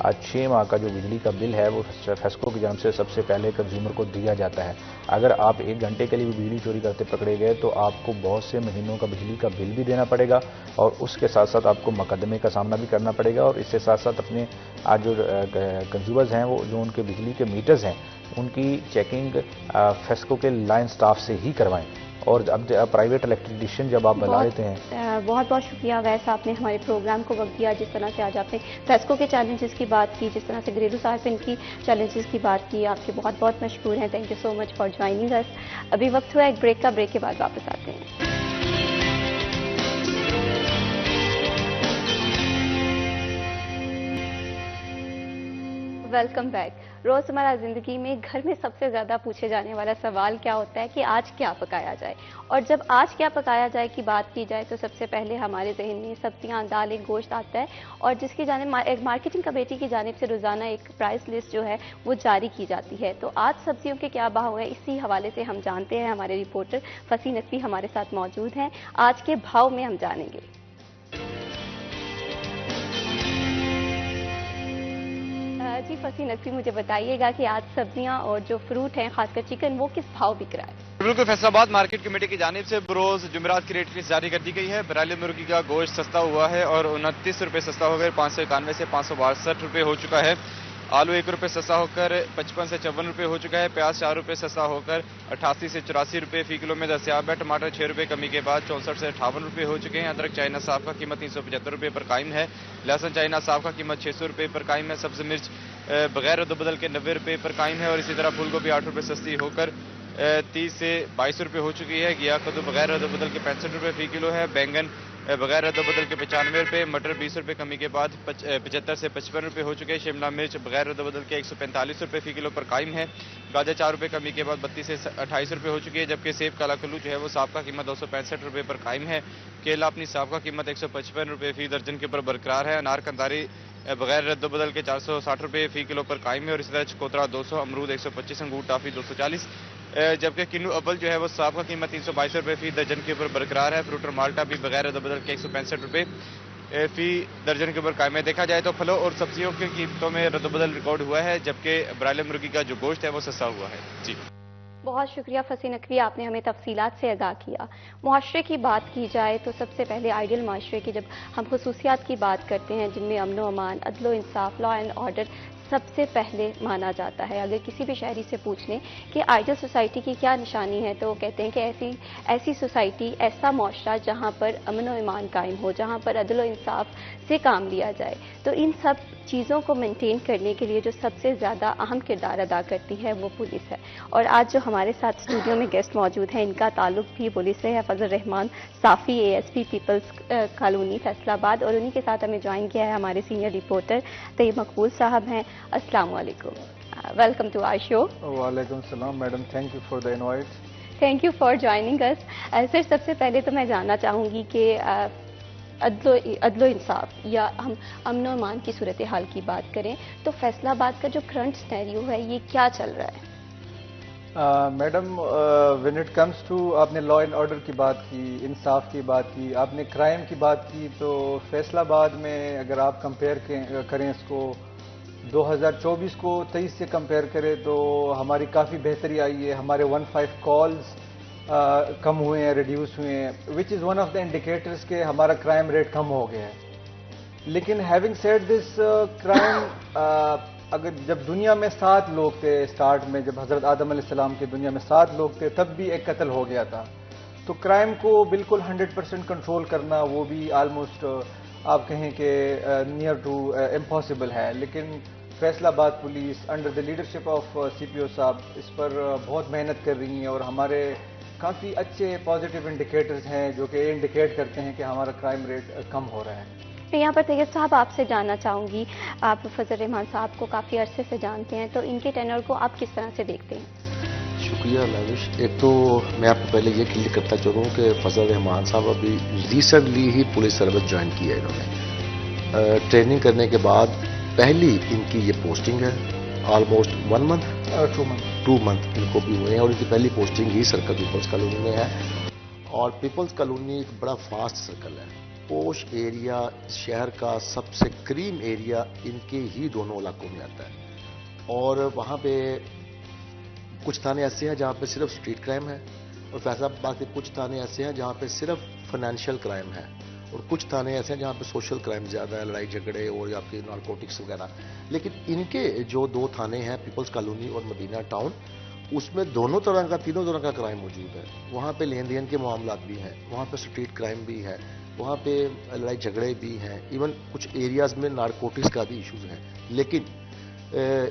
آج 6 ماہ کا جو بجلی کا بل ہے وہ فیسکو کی جانب سے سب سے پہلے کنزیومر کو دیا جاتا ہے. اگر آپ 1 گھنٹے کے لیے بھی بجلی چوری کرتے پکڑے گئے تو آپ کو بہت سے مہینوں کا بجلی کا بل بھی دینا پڑے گا, اور اس کے ساتھ ساتھ آپ کو مقدمے کا سامنا بھی کرنا پڑے گا, اور اس کے ساتھ ساتھ اپنے آج جو کنزیومرز ہیں وہ جو ان کے بجلی کے میٹرز ہیں ان کی چیکنگ فیسکو کے لائن سٹاف سے ہی کروائیں. اور اب پرائیویٹ الیکٹریشین جب آپ بلا لیتے ہیں.
بہت بہت شکریہ ویس, آپ نے ہمارے پروگرام کو وقت دیا. جس طرح سے آج آپ نے فیسکو کے چیلنجز کی بات کی, جس طرح سے گھریلو صارفین کی چیلنجز کی بات کی, آپ کے بہت بہت مشکور ہیں. Thank you so much for joining us. ابھی وقت ہوا ایک بریک کا, بریک کے بعد واپس آتے ہیں. Welcome back. روزمرہ زندگی میں گھر میں سب سے زیادہ پوچھے جانے والا سوال کیا ہوتا ہے کہ آج کیا پکایا جائے, اور جب آج کیا پکایا جائے کی بات کی جائے تو سب سے پہلے ہمارے ذہن میں سبزیاں, دالیں, گوشت آتا ہے, اور جس کی جانب ایک مارکیٹنگ کمیٹی کی جانب سے روزانہ ایک پرائس لسٹ جو ہے وہ جاری کی جاتی ہے. تو آج سبزیوں کے کیا بھاؤ ہیں اسی حوالے سے ہم جانتے ہیں. ہمارے رپورٹر فصیح نقوی ہمارے ساتھ موجود ہیں. آج کے بھاؤ میں ہم جانیں گے. جی فصیح نقوی, مجھے بتائیے گا کہ آج سبزیاں اور جو فروٹ ہیں خاص کر چکن وہ کس بھاؤ بک رہا ہے؟
بالکل, فیصل آباد مارکیٹ کمیٹی کی جانب سے بروز جمعرات کی ریٹ لسٹ جاری کر دی گئی ہے. برائیلر مرغی کا گوشت سستا ہوا ہے اور 29 روپے سستا ہو کر 591 سے 562 روپے ہو چکا ہے. آلو 1 روپے سستا ہو کر 55 سے 54 روپے ہو چکا ہے. پیاز 4 روپے سستا ہو کر 88 سے 84 روپے فی کلو میں دستیاب ہے. ٹماٹر 6 روپے کمی کے بعد 64 سے 58 روپے ہو چکے ہیں. ادرک چائنا صاف کا قیمت 375 روپے پر قائم ہے. لہسن چائنا صاف کا قیمت 600 روپے پر قائم ہے. سبز مرچ بغیر رد و بدل کے 90 روپے پر قائم ہے, اور اسی طرح پھول گوبھی 8 روپے سستی ہو کر 30 سے 22 روپے ہو چکی ہے. گیا کدو بغیر رد و بدل کے 65 روپے فی کلو ہے. بینگن بغیر رد و بدل کے 95 روپے. مٹر 20 روپے کمی کے بعد 75 سے 55 روپے ہو چکے ہیں. شملہ مرچ بغیر رد و بدل کے 145 روپے فی کلو پر قائم ہے. گاجر 4 روپے کمی کے بعد 32 سے 28 روپے ہو چکی ہے. جبکہ سیب کالا کلو جو ہے وہ صاف کا قیمت 265 روپے پر قائم ہے. کیلا اپنی صاف کا قیمت 155 روپے فی درجن کے اوپر برقرار ہے. انار کنداری بغیر رد و بدل کے 460 روپے فی کلو پر قائم ہے, اور اسی طرح چکوترا 200, امرود 125, انگور ٹافی 240. جبکہ کنو اول جو ہے وہ صاف کا قیمت 322 روپے فی درجن کے اوپر برقرار ہے. فروٹ اور مالٹا بھی بغیر رد و بدل کے 165 روپے فی درجن کے اوپر قائم ہے. دیکھا جائے تو پھلوں اور سبزیوں کی قیمتوں میں رد و بدل ریکارڈ ہوا ہے, جبکہ برائیلر مرغی کا جو گوشت ہے وہ سستا ہوا ہے. جی
بہت شکریہ فصیح نقوی, آپ نے ہمیں تفصیلات سے آگاہ کیا. معاشرے کی بات کی جائے تو سب سے پہلے آئیڈیل معاشرے کی جب ہم خصوصیات کی بات کرتے ہیں جن میں امن و امان, عدل و انصاف, لا اینڈ آرڈر سب سے پہلے مانا جاتا ہے. اگر کسی بھی شہری سے پوچھ لیں کہ آئیڈیل سوسائٹی کی کیا نشانی ہے تو وہ کہتے ہیں کہ ایسی سوسائٹی, ایسا معاشرہ جہاں پر امن و امان قائم ہو, جہاں پر عدل و انصاف سے کام لیا جائے. تو ان سب چیزوں کو مینٹین کرنے کے لیے جو سب سے زیادہ اہم کردار ادا کرتی ہے وہ پولیس ہے. اور آج جو ہمارے ساتھ اسٹوڈیو میں گیسٹ موجود ہیں ان کا تعلق بھی پولیس سے ہے. فضل الرحمان صافی, ASP پیپلز کالونی فیصل آباد, اور انہی کے ساتھ ہمیں جوائن کیا ہے ہمارے سینئر رپورٹر طیب مقبول صاحب ہیں. السلام علیکم, ویلکم ٹو آور شو.
وعلیکم السلام madam, thank you for the invite.
Thank you for joining us. Sir سب سے پہلے تو میں جاننا چاہوں گی کہ عدل و انصاف یا ہم امن و امان کی صورتحال کی بات کریں تو فیصل آباد کا جو کرنٹ سینیریو ہے یہ کیا چل رہا ہے؟
Madam when it comes to, آپ نے لا اینڈ آرڈر کی بات کی, انصاف کی بات کی, آپ نے کرائم کی بات کی, تو فیصل آباد میں اگر آپ کمپیئر کریں اس کو 2024 کو 23 سے کمپیئر کریں تو ہماری کافی بہتری آئی ہے. ہمارے 15 کالز کم ہوئے ہیں, ریڈیوس ہوئے ہیں, which is one of the indicators کہ ہمارا کرائم ریٹ کم ہو گیا ہے. لیکن ہیونگ سیڈ دس, کرائم اگر جب دنیا میں 7 لوگ تھے سٹارٹ میں, جب حضرت آدم علیہ السلام کی دنیا میں 7 لوگ تھے تب بھی ایک قتل ہو گیا تھا. تو کرائم کو بالکل 100% کنٹرول کرنا وہ بھی آلموسٹ آپ کہیں کہ نیئر ٹو امپاسبل ہے. لیکن فیصل آباد police under the leadership of CPO صاحب اس پر بہت محنت کر رہی ہیں, اور ہمارے کافی اچھے پازیٹیو انڈیکیٹرز ہیں جو کہ انڈیکیٹ کرتے ہیں کہ ہمارا کرائم ریٹ کم ہو رہا ہے.
میں یہاں پر طیب صاحب آپ سے جاننا چاہوں گی, آپ فضل الرحمان صاحب کو کافی عرصے سے جانتے ہیں, تو ان کے ٹینر کو آپ کس طرح سے دیکھتے ہیں؟
شکریہ لوش. ایک تو میں آپ کو پہلے یہ کلیئر کرتا چاہوں کہ فضل الرحمان صاحب ابھی ریسنٹلی ہی پولیس سروس جوائن کی ہے. انہوں نے ٹریننگ کرنے کے بعد پہلی ان کی یہ پوسٹنگ ہے. آلموسٹ 1 منتھ 2 منتھ ان کو بھی ہوئے ہیں, اور ان کی پہلی پوسٹنگ ہی سرکل پیپلز کالونی میں ہے. اور پیپلز کالونی ایک بڑا فاسٹ سرکل ہے, پوش ایریا شہر کا سب سے کریم ایریا ان کے ہی دونوں علاقوں میں آتا ہے، اور وہاں پہ کچھ تھانے ایسے ہیں جہاں پہ صرف اسٹریٹ کرائم ہے، اور فیصل آباد کے کچھ تھانے ایسے ہیں جہاں پہ صرف فائنینشیل کرائم ہے، اور کچھ تھانے ایسے ہیں جہاں پہ سوشل کرائم زیادہ ہے، لڑائی جھگڑے اور آپ کے نارکوٹکس وغیرہ. لیکن ان کے جو دو تھانے ہیں پیپلز کالونی اور مدینہ ٹاؤن، اس میں دونوں طرح کا، تینوں طرح کا کرائم موجود ہے. وہاں پہ لین دین کے معاملات بھی ہیں، وہاں پہ اسٹریٹ کرائم بھی ہے، وہاں پہ لڑائی جھگڑے بھی ہیں، ایون کچھ ایریاز میں نارکوٹکس کا بھی ایشوز ہیں. لیکن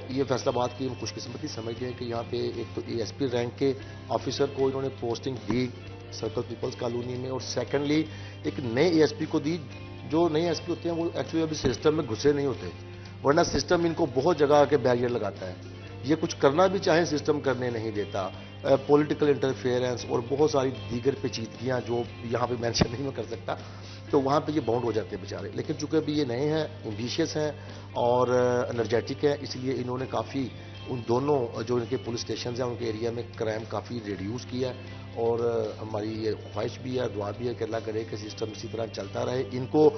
یہ فیصل آباد کی ہم خوش قسمتی سمجھتے ہیں کہ یہاں پہ ایک تو اے ایس پی رینک کے آفیسر کو انہوں نے پوسٹنگ دی سرکل پیپلز کالونی میں، اور سیکنڈلی ایک نئے اے ایس پی کو دی. جو نئے ایس پی ہوتے ہیں وہ ایکچولی ابھی سسٹم میں گھسے نہیں ہوتے، ورنہ سسٹم ان کو بہت جگہ آ کے بیریئر لگاتا ہے. یہ کچھ کرنا بھی چاہیں سسٹم کرنے نہیں دیتا. پولیٹیکل انٹرفیئرنس اور بہت ساری دیگر پیچیدگیاں جو یہاں پہ مینشن نہیں میں کر سکتا، تو وہاں پہ یہ باؤنڈ ہو جاتے ہیں بیچارے. لیکن چونکہ ابھی یہ نئے ہیں، ایمبیشیس ہیں اور انرجیٹک ہیں، اس لیے انہوں نے کافی ان دونوں جو ان کے پولیس اسٹیشنز ہیں ان کے ایریا میں کرائم کافی ریڈیوس کیا ہے. اور ہماری یہ خواہش بھی ہے، دعا بھی ہے کہ اللہ کرے کہ سسٹم اسی طرح چلتا رہے. ان کو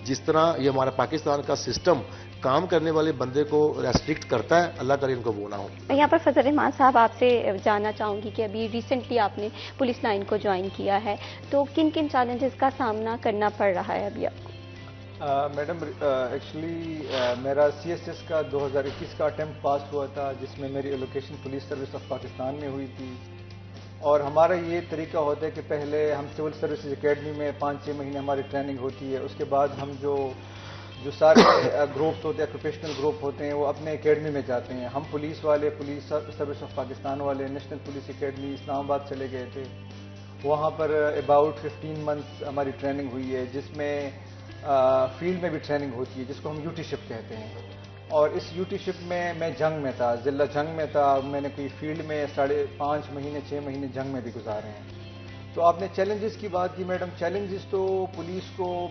جس طرح یہ ہمارا پاکستان کا سسٹم کام کرنے والے بندے کو ریسٹرکٹ کرتا ہے، اللہ کرے ان کو وہ نہ ہو.
میں یہاں پر فضل رحمان صاحب آپ سے جاننا چاہوں گی کہ ابھی ریسنٹلی آپ نے پولیس لائن کو جوائن کیا ہے، تو کن کن چیلنجز کا سامنا کرنا پڑ رہا ہے ابھی آپ کو؟
میڈم ایکچولی میرا سی ایس ایس کا 2021 کا اٹیمپٹ پاس ہوا تھا، جس میں میری allocation police service of Pakistan میں ہوئی تھی. اور ہمارا یہ طریقہ ہوتا ہے کہ پہلے ہم سول سروسز اکیڈمی میں 5-6 مہینے ہماری ٹریننگ ہوتی ہے. اس کے بعد ہم جو سارے گروپس ہوتے ہیں، آکوپیشنل گروپ ہوتے ہیں، وہ اپنے اکیڈمی میں جاتے ہیں. ہم پولیس والے، پولیس سروس آف پاکستان والے نیشنل پولیس اکیڈمی اسلام آباد چلے گئے تھے. وہاں پر اباؤٹ 15 منتھس ہماری ٹریننگ ہوئی ہے، جس میں فیلڈ میں بھی ٹریننگ ہوتی ہے، جس کو ہم یو ٹی شپ کہتے ہیں. اور اس یو ٹی شپ میں جنگ میں تھا، ضلع جنگ میں تھا. میں نے کوئی فیلڈ میں 5.5 مہینے 6 مہینے جنگ میں بھی گزارے ہیں. تو آپ نے چیلنجز کی بات کی میڈم. چیلنجز تو پولیس کو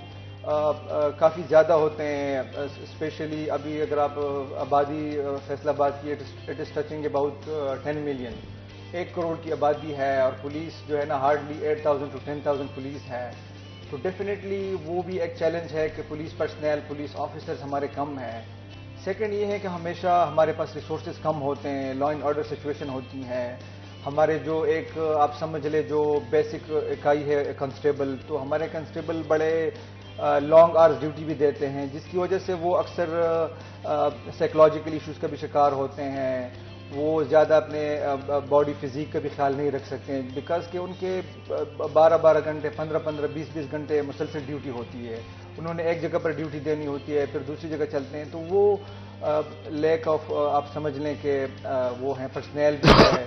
کافی زیادہ ہوتے ہیں، اسپیشلی ابھی اگر آپ آبادی فیصل آباد کی، it is touching about 10 million, 1 crore کی آبادی ہے، اور پولیس جو ہے نا ہارڈلی 8,000 to 10,000 پولیس ہے. تو ڈیفینیٹلی وہ بھی ایک چیلنج ہے کہ پولیس پرسنل، پولیس آفیسرز ہمارے کم ہیں. سیکنڈ یہ ہے کہ ہمیشہ ہمارے پاس ریسورسز کم ہوتے ہیں، لا اینڈ آرڈر سچویشن ہوتی ہیں. ہمارے جو ایک آپ سمجھ لے جو بیسک اکائی ہے کنسٹیبل، تو ہمارے کنسٹیبل بڑے لانگ آرز ڈیوٹی بھی دیتے ہیں، جس کی وجہ سے وہ اکثر سائیکولوجیکل ایشوز کا بھی شکار ہوتے ہیں. وہ زیادہ اپنے باڈی فزیک کا بھی خیال نہیں رکھ سکتے ہیں، بیکاز کہ ان کے 12 گھنٹے، 15 20 گھنٹے مسلسل ڈیوٹی ہوتی ہے. انہوں نے ایک جگہ پر ڈیوٹی دینی ہوتی ہے، پھر دوسری جگہ چلتے ہیں. تو وہ لیک آف آپ سمجھ لیں کہ وہ ہیں پرسنل بھی ہے.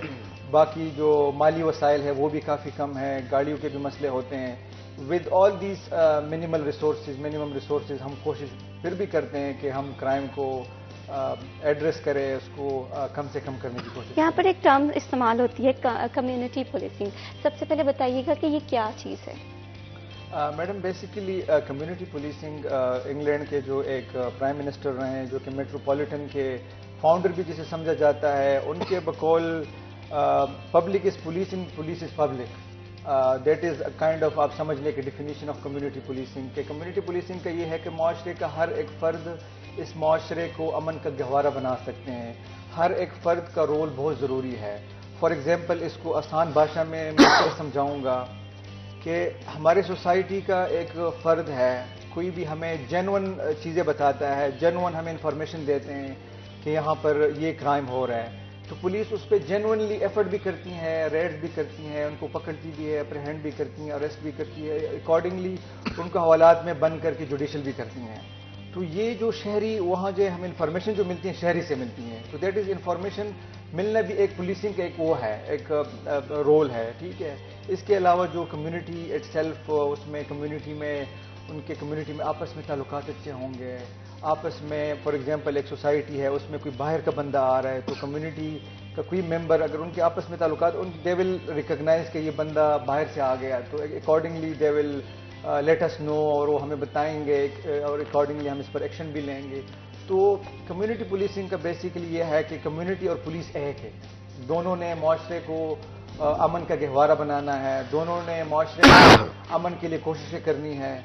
باقی جو مالی وسائل ہے وہ بھی کافی کم ہے، گاڑیوں کے بھی مسئلے ہوتے ہیں. With all these minimum resources ہم کوشش پھر بھی کرتے ہیں کہ ہم کرائم کو ایڈریس کریں، اس کو کم سے کم کرنے کی کوشش.
یہاں پر ایک ٹرم استعمال ہوتی ہے کمیونٹی پولیسنگ. سب سے پہلے بتائیے گا کہ یہ کیا چیز ہے؟
Madam basically community policing England کے جو ایک پرائم منسٹر رہے ہیں، جو کہ میٹروپولیٹن کے فاؤنڈر بھی جسے سمجھا جاتا ہے، ان کے بقول public is policing, police is public. That is kind of آپ سمجھ لیں کہ ڈیفینیشن آف کمیونٹی پولیسنگ. کہ کمیونٹی پولیسنگ کا یہ ہے کہ معاشرے کا ہر ایک فرد اس معاشرے کو امن کا گہوارہ بنا سکتے ہیں. ہر ایک فرد کا رول بہت ضروری ہے. فار ایگزامپل اس کو آسان بھاشا میں سمجھاؤں گا کہ ہمارے سوسائٹی کا ایک فرد ہے، کوئی بھی ہمیں جینون چیزیں بتاتا ہے، جینون ہمیں انفارمیشن دیتے ہیں کہ یہاں پر یہ کرائم ہو رہا ہے، تو پولیس اس پہ جینونلی ایفرٹ بھی کرتی ہیں، ریڈ بھی کرتی ہیں، ان کو پکڑتی بھی ہے، اپریہینڈ بھی کرتی ہیں، اریسٹ بھی کرتی ہے، اکارڈنگلی ان کو حوالات میں بند کر کے جوڈیشل بھی کرتی ہیں. تو یہ جو شہری وہاں جو ہمیں انفارمیشن جو ملتی ہیں شہری سے ملتی ہیں، تو دیٹ از انفارمیشن ملنا بھی ایک پولیسنگ کا ایک وہ ہے، ایک رول ہے. ٹھیک ہے. اس کے علاوہ جو کمیونٹی اٹ سیلف، اس میں کمیونٹی میں ان کے کمیونٹی میں آپس میں تعلقات اچھے ہوں گے. آپس میں فار ایگزامپل ایک سوسائٹی ہے، اس میں کوئی باہر کا بندہ آ رہا ہے، تو کمیونٹی کا کوئی ممبر اگر ان کے آپس میں تعلقات، دے ول ریکگنائز کہ یہ بندہ باہر سے آ گیا، تو accordingly they will let us نو، اور وہ ہمیں بتائیں گے، اور اکارڈنگلی ہم اس پر ایکشن بھی لیں گے. تو کمیونٹی پولیسنگ کا بیسیکلی یہ ہے کہ کمیونٹی اور پولیس ایک ہے، دونوں نے معاشرے کو امن کا گہوارہ بنانا ہے، دونوں نے معاشرے میں امن کے لیے کوششیں کرنی ہے.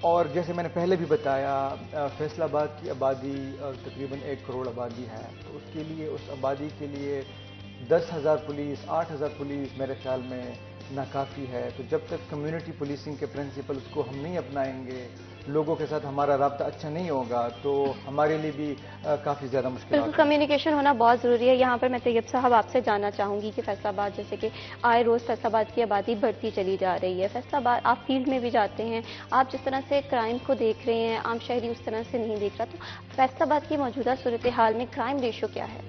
اور جیسے میں نے پہلے بھی بتایا فیصل آباد کی آبادی تقریباً 1 کروڑ آبادی ہے، تو اس کے لیے اس آبادی کے لیے 10,000 پولیس 8,000 پولیس میرے خیال میں ناکافی ہے. تو جب تک کمیونٹی پولیسنگ کے پرنسپلز کو ہم نہیں اپنائیں گے، لوگوں کے ساتھ ہمارا رابطہ اچھا نہیں ہوگا، تو ہمارے لیے بھی کافی زیادہ مشکلات
بالکل کمیونیکیشن ہونا بہت ضروری ہے. یہاں پر میں طیب صاحب آپ سے جاننا چاہوں گی کہ فیصل آباد جیسے کہ آئے روز فیصل آباد کی آبادی بڑھتی چلی جا رہی ہے. فیصل آباد آپ فیلڈ میں بھی جاتے ہیں، آپ جس طرح سے کرائم کو دیکھ رہے ہیں عام شہری اس طرح سے نہیں دیکھ رہا، تو فیصل آباد کی موجودہ صورتحال میں کرائم ریشو کیا ہے؟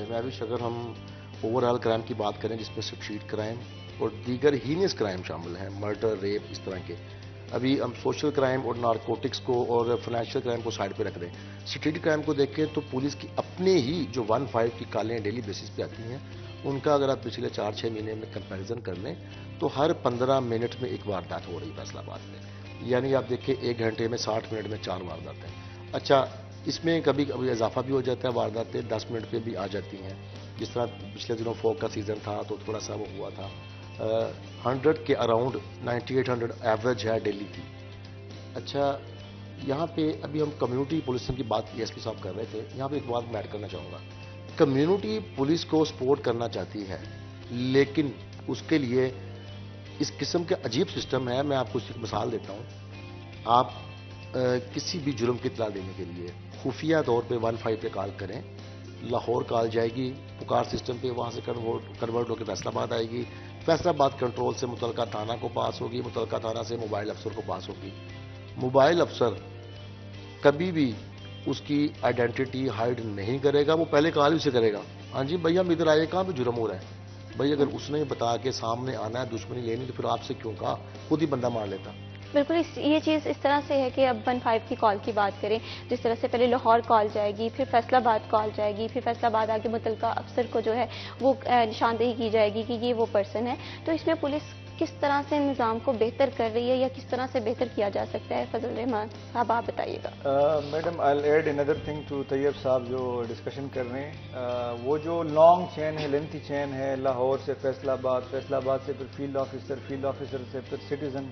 میں بھی اگر ہم اوور آل کرائم کی بات کریں جس میں اسٹریٹ کرائم اور دیگر ہینیس کرائم شامل ہیں، مرڈر، ریپ، اس طرح کے، ابھی ہم سوشل کرائم اور نارکوٹکس کو اور فائنینشیل کرائم کو سائڈ پہ رکھ رہے ہیں. اسٹریٹ کرائم کو دیکھیں تو پولیس کی اپنے ہی جو 1-5 کی کالیں ڈیلی بیسس پہ آتی ہیں، ان کا اگر آپ پچھلے 4-6 مہینے میں کمپیریزن کر لیں تو ہر 15 منٹ میں ایک واردات ہو رہی ہے فیصل آباد میں. یعنی آپ دیکھیں 1 گھنٹے میں 60 منٹ میں 4 وارداتیں. اچھا، اس میں کبھی کبھی اضافہ بھی ہو جاتا ہے، وارداتیں 10 منٹ پہ بھی آ جاتی ہیں. جس طرح پچھلے دنوں فوگ کا سیزن تھا تو تھوڑا سا وہ ہوا تھا. 100 کے اراؤنڈ 9800 ایوریج ہے ڈیلی کی. اچھا، یہاں پہ ابھی ہم کمیونٹی پولیسنگ کی بات ایس پی صاحب کر رہے تھے، یہاں پہ ایک بات میں ایڈ کرنا چاہوں گا. کمیونٹی پولیس کو سپورٹ کرنا چاہتی ہے، لیکن اس کے لیے اس قسم کا عجیب سسٹم ہے. میں آپ کو ایک مثال دیتا ہوں. آپ کسی بھی جرم کی اطلاع دینے کے لیے خفیہ طور پہ 15 پہ کال کریں، لاہور کال جائے گی پکار سسٹم پہ، وہاں سے کنورٹ ہو کے فیصل آباد آئے گی، فیصل آباد کنٹرول سے متعلقہ تھانہ کو پاس ہوگی، متعلقہ تھانہ سے موبائل افسر کو پاس ہوگی. موبائل افسر کبھی بھی اس کی آئیڈینٹی ہائڈ نہیں کرے گا، وہ پہلے کال ہی سے کرے گا. ہاں جی بھائی ہم ادھر آئے، کہاں پہ جرم ہو رہا ہے؟ بھائی اگر اس نے بتا کے سامنے آنا ہے، دشمنی لینی، تو پھر آپ سے کیوں کہا؟ خود ہی بندہ مار لیتا.
بالکل یہ چیز اس طرح سے ہے کہ اب 15 کی کال کی بات کریں، جس طرح سے پہلے لاہور کال جائے گی، پھر فیصل آباد کال جائے گی، پھر فیصل آباد آگے متعلقہ افسر کو جو ہے وہ نشاندہی کی جائے گی کہ یہ وہ پرسن ہے. تو اس میں پولیس کس طرح سے نظام کو بہتر کر رہی ہے یا کس طرح سے بہتر کیا جا سکتا ہے؟ فضل الرحمان صاحب آپ بتائیے گا.
Madam I'll add another thing to Tayyab صاحب جو ڈسکشن کر رہے ہیں. وہ جو لانگ چین ہے، لینتھی چین ہے، لاہور سے فیصل آباد، فیصل آباد سے پھر فیلڈ آفیسر، فیلڈ آفیسر سے پھر سٹیزن،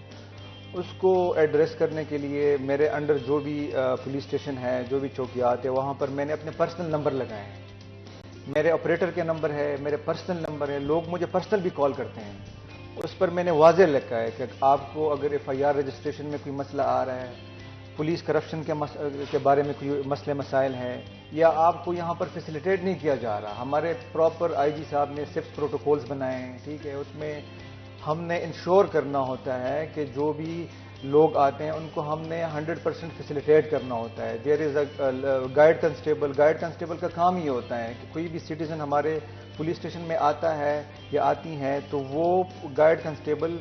اس کو ایڈریس کرنے کے لیے میرے انڈر جو بھی پولیس اسٹیشن ہے، جو بھی چوکیات ہے، وہاں پر میں نے اپنے پرسنل نمبر لگائے ہیں. میرے آپریٹر کے نمبر ہے، میرے پرسنل نمبر ہے. لوگ مجھے پرسنل بھی کال کرتے ہیں، اس پر میں نے واضح لکھا ہے کہ آپ کو اگر FIR رجسٹریشن میں کوئی مسئلہ آ رہا ہے، پولیس کرپشن کے بارے میں کوئی مسئلے مسائل ہیں، یا آپ کو یہاں پر فیسیلیٹیٹ نہیں کیا جا رہا، ہمارے پراپر IG صاحب نے SIPS پروٹوکولز بنائے ہیں، ٹھیک ہے. اس میں ہم نے انشور کرنا ہوتا ہے کہ جو بھی لوگ آتے ہیں ان کو ہم نے 100% فیسیلیٹیٹ کرنا ہوتا ہے. دیر از اے گائیڈ کنسٹیبل کا کام یہ ہوتا ہے کہ کوئی بھی سٹیزن ہمارے پولیس اسٹیشن میں آتا ہے یا آتی ہیں تو وہ گائیڈ کنسٹیبل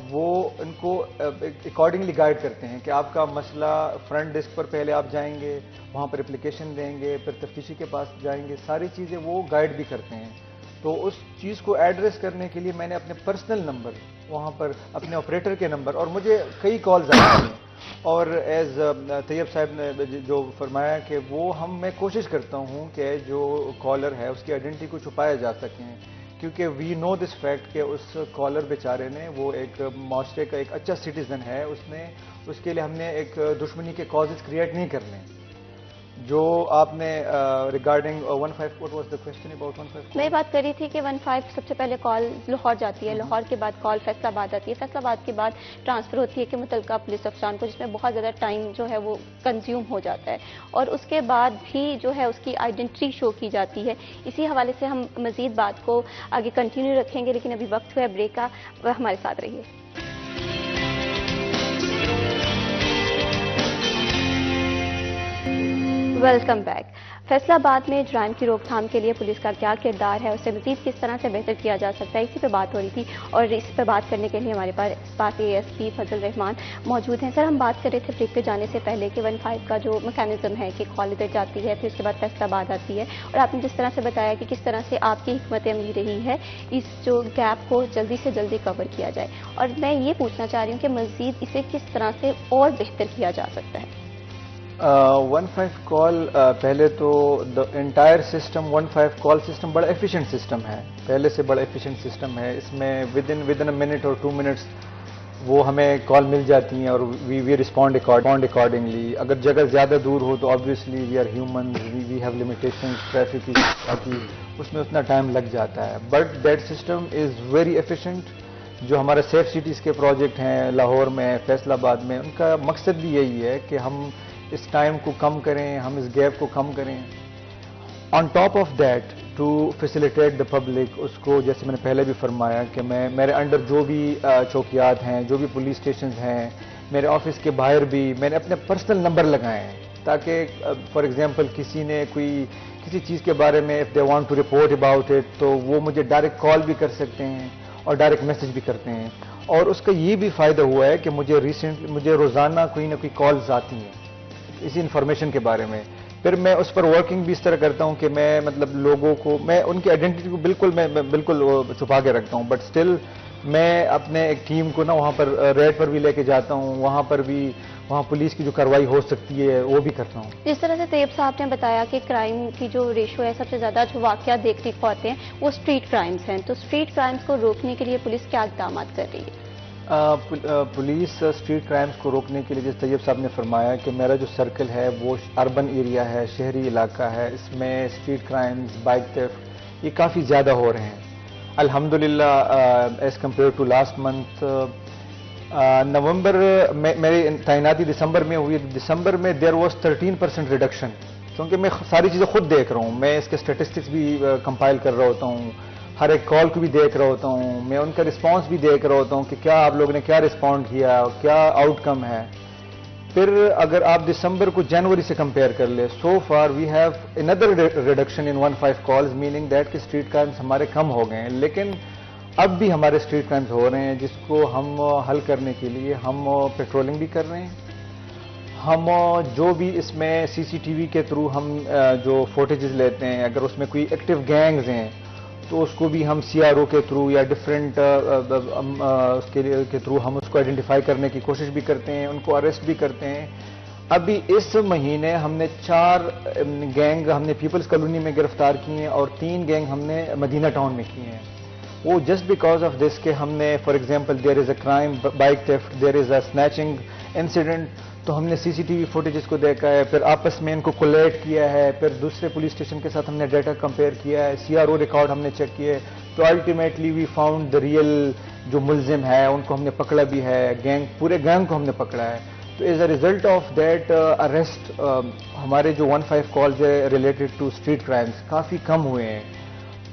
وہ ان کو اکارڈنگلی گائیڈ کرتے ہیں کہ آپ کا مسئلہ فرنٹ ڈیسک پر پہلے آپ جائیں گے، وہاں پر اپلیکیشن دیں گے، پھر تفتیشی کے پاس جائیں گے، ساری چیزیں وہ گائیڈ بھی کرتے ہیں. تو اس چیز کو ایڈریس کرنے کے لیے میں نے اپنے پرسنل نمبر وہاں پر اپنے آپریٹر کے نمبر، اور مجھے کئی کالز آتی ہیں، اور ایز طیب صاحب نے جو فرمایا کہ وہ میں کوشش کرتا ہوں کہ جو کالر ہے اس کی آئیڈینٹی کو چھپایا جا سکیں، کیونکہ وی نو دس فیکٹ کہ اس کالر بیچارے نے وہ ایک معاشرے کا ایک اچھا سٹیزن ہے، اس کے لیے ہم نے ایک دشمنی کے کازز کریٹ نہیں کرنے. جو آپ نے regarding 15 what was the question about 15؟
میں بات کر رہی تھی کہ 15 سب سے پہلے کال لاہور جاتی ہے، لاہور کے بعد کال فیصل آباد آتی ہے، فیصل آباد کے بعد ٹرانسفر ہوتی ہے کہ متعلقہ پولیس افسران کو، جس میں بہت زیادہ ٹائم جو ہے وہ کنزیوم ہو جاتا ہے، اور اس کے بعد بھی جو ہے اس کی آئیڈینٹی شو کی جاتی ہے. اسی حوالے سے ہم مزید بات کو آگے کنٹینیو رکھیں گے، لیکن ابھی وقت ہوا ہے بریک کا، ہمارے ساتھ رہیے. Welcome back. فیصل آباد میں جرائم کی روک تھام کے لیے پولیس کا کیا کردار ہے، اسے مزید کس طرح سے بہتر کیا جا سکتا ہے، اسی پہ بات ہو رہی تھی. اور اس پہ بات کرنے کے لیے ہمارے پاس ASP فضل الرحمان موجود ہیں. سر ہم بات کر رہے تھے بریک پہ جانے سے پہلے کہ 15 کا جو میکینزم ہے کہ کال ادھر جاتی ہے، پھر اس کے بعد فیصل آباد آتی ہے، اور آپ نے جس طرح سے بتایا کہ کس طرح سے آپ کی حکمت عملی رہی ہے اس جو گیپ کو جلدی سے جلدی کور کیا جائے. اور میں یہ پوچھنا چاہ رہی ہوں کہ مزید اسے کس طرح سے اور بہتر کیا جا سکتا ہے.
15 کال پہلے تو انٹائر سسٹم 15 کال سسٹم بڑا ایفیشینٹ سسٹم ہے، پہلے سے بڑا ایفیشینٹ سسٹم ہے. اس میں ود ان اے منٹ اور 2 منٹس وہ ہمیں کال مل جاتی ہیں اور وی رسپونڈ اکارڈنگلی. اگر جگہ زیادہ دور ہو تو obviously we are human, we have limitations, traffic کی اس میں اتنا ٹائم لگ جاتا ہے. But that system is very efficient. جو ہمارا سیف سٹیز کے پروجیکٹ ہیں لاہور میں, فیصل آباد میں, ان کا مقصد بھی یہی ہے کہ ہم اس ٹائم کو کم کریں, ہم اس گیپ کو کم کریں. On top of that to facilitate the public, اس کو جیسے میں نے پہلے بھی فرمایا کہ میرے انڈر جو بھی چوکیات ہیں, جو بھی پولیس اسٹیشنز ہیں, میرے آفس کے باہر بھی میں نے اپنے پرسنل نمبر لگائے ہیں تاکہ فار ایگزامپل کسی نے کسی چیز کے بارے میں if they want to report about it تو وہ مجھے ڈائریکٹ کال بھی کر سکتے ہیں اور ڈائریکٹ میسج بھی کرتے ہیں. اور اس کا یہ بھی فائدہ ہوا ہے کہ مجھے روزانہ کوئی نہ کوئی کالز آتی ہیں اسی انفارمیشن کے بارے میں. پھر میں اس پر ورکنگ بھی اس طرح کرتا ہوں کہ میں مطلب لوگوں کو, میں ان کی آئیڈینٹی کو بالکل چھپا کے رکھتا ہوں, بٹ اسٹل میں اپنے ایک ٹیم کو نا وہاں پر ریڈ پر بھی لے کے جاتا ہوں, وہاں پولیس کی جو کارروائی ہو سکتی ہے وہ بھی کرتا ہوں.
جس طرح سے طیب صاحب نے بتایا کہ کرائم کی جو ریشو ہے, سب سے زیادہ جو واقعات دیکھنے کو آتے ہیں وہ اسٹریٹ کرائمز ہیں, تو اسٹریٹ کرائمز کو روکنے کے لیے پولیس کیا اقدامات کر رہی ہے؟
پولیس اسٹریٹ کرائمز کو روکنے کے لیے, جس طیب صاحب نے فرمایا کہ میرا جو سرکل ہے وہ اربن ایریا ہے, شہری علاقہ ہے, اس میں اسٹریٹ کرائمز, بائک تھیفٹ یہ کافی زیادہ ہو رہے ہیں الحمدللہ as compare to last month. نومبر میں میری تعیناتی دسمبر میں ہوئی, دسمبر میں دیر واز 13% ریڈکشن, کیونکہ میں ساری چیزیں خود دیکھ رہا ہوں, میں اس کے اسٹیٹسٹکس بھی کمپائل کر رہا ہوتا ہوں, ہر ایک کال کو بھی دیکھ رہا ہوتا ہوں, میں ان کا رسپانس بھی دیکھ رہا ہوتا ہوں کہ کیا آپ لوگوں نے کیا رسپونڈ کیا, کیا آؤٹ کم ہے. پھر اگر آپ دسمبر کو جنوری سے کمپیئر کر لیں, so far we have another reduction in 15 calls, meaning that کہ اسٹریٹ کرائمز ہمارے کم ہو گئے ہیں. لیکن اب بھی ہمارے اسٹریٹ کرائمز ہو رہے ہیں, جس کو ہم حل کرنے کے لیے ہم پیٹرولنگ بھی کر رہے ہیں. ہم جو بھی اس میں سی سی ٹی وی کے تھرو ہم جو فوٹیجز لیتے ہیں, اگر اس میں کوئی ایکٹیو گینگز ہیں تو اس کو بھی ہم سی آر او کے تھرو یا ڈفرینٹ کے تھرو ہم اس کو آئیڈینٹیفائی کرنے کی کوشش بھی کرتے ہیں, ان کو اریسٹ بھی کرتے ہیں. ابھی اس مہینے ہم نے 4 گینگ ہم نے پیپلز کالونی میں گرفتار کیے ہیں اور 3 گینگ ہم نے مدینہ ٹاؤن میں کیے ہیں. وہ جسٹ بیکاز آف دس کہ ہم نے for example there is a crime bike theft, there is a snatching incident, تو ہم نے سی سی ٹی وی فوٹیجز کو دیکھا ہے, پھر آپس میں ان کو کولیٹ کیا ہے, پھر دوسرے پولیس اسٹیشن کے ساتھ ہم نے ڈیٹا کمپیئر کیا ہے, سی آر او ریکارڈ ہم نے چیک کیے, تو ultimately we found the real جو ملزم ہے, ان کو ہم نے پکڑا بھی ہے, پورے گینگ کو ہم نے پکڑا ہے. تو as a result of that arrest ہمارے جو 15 کالز ہے ریلیٹڈ ٹو اسٹریٹ کرائمز کافی کم ہوئے ہیں.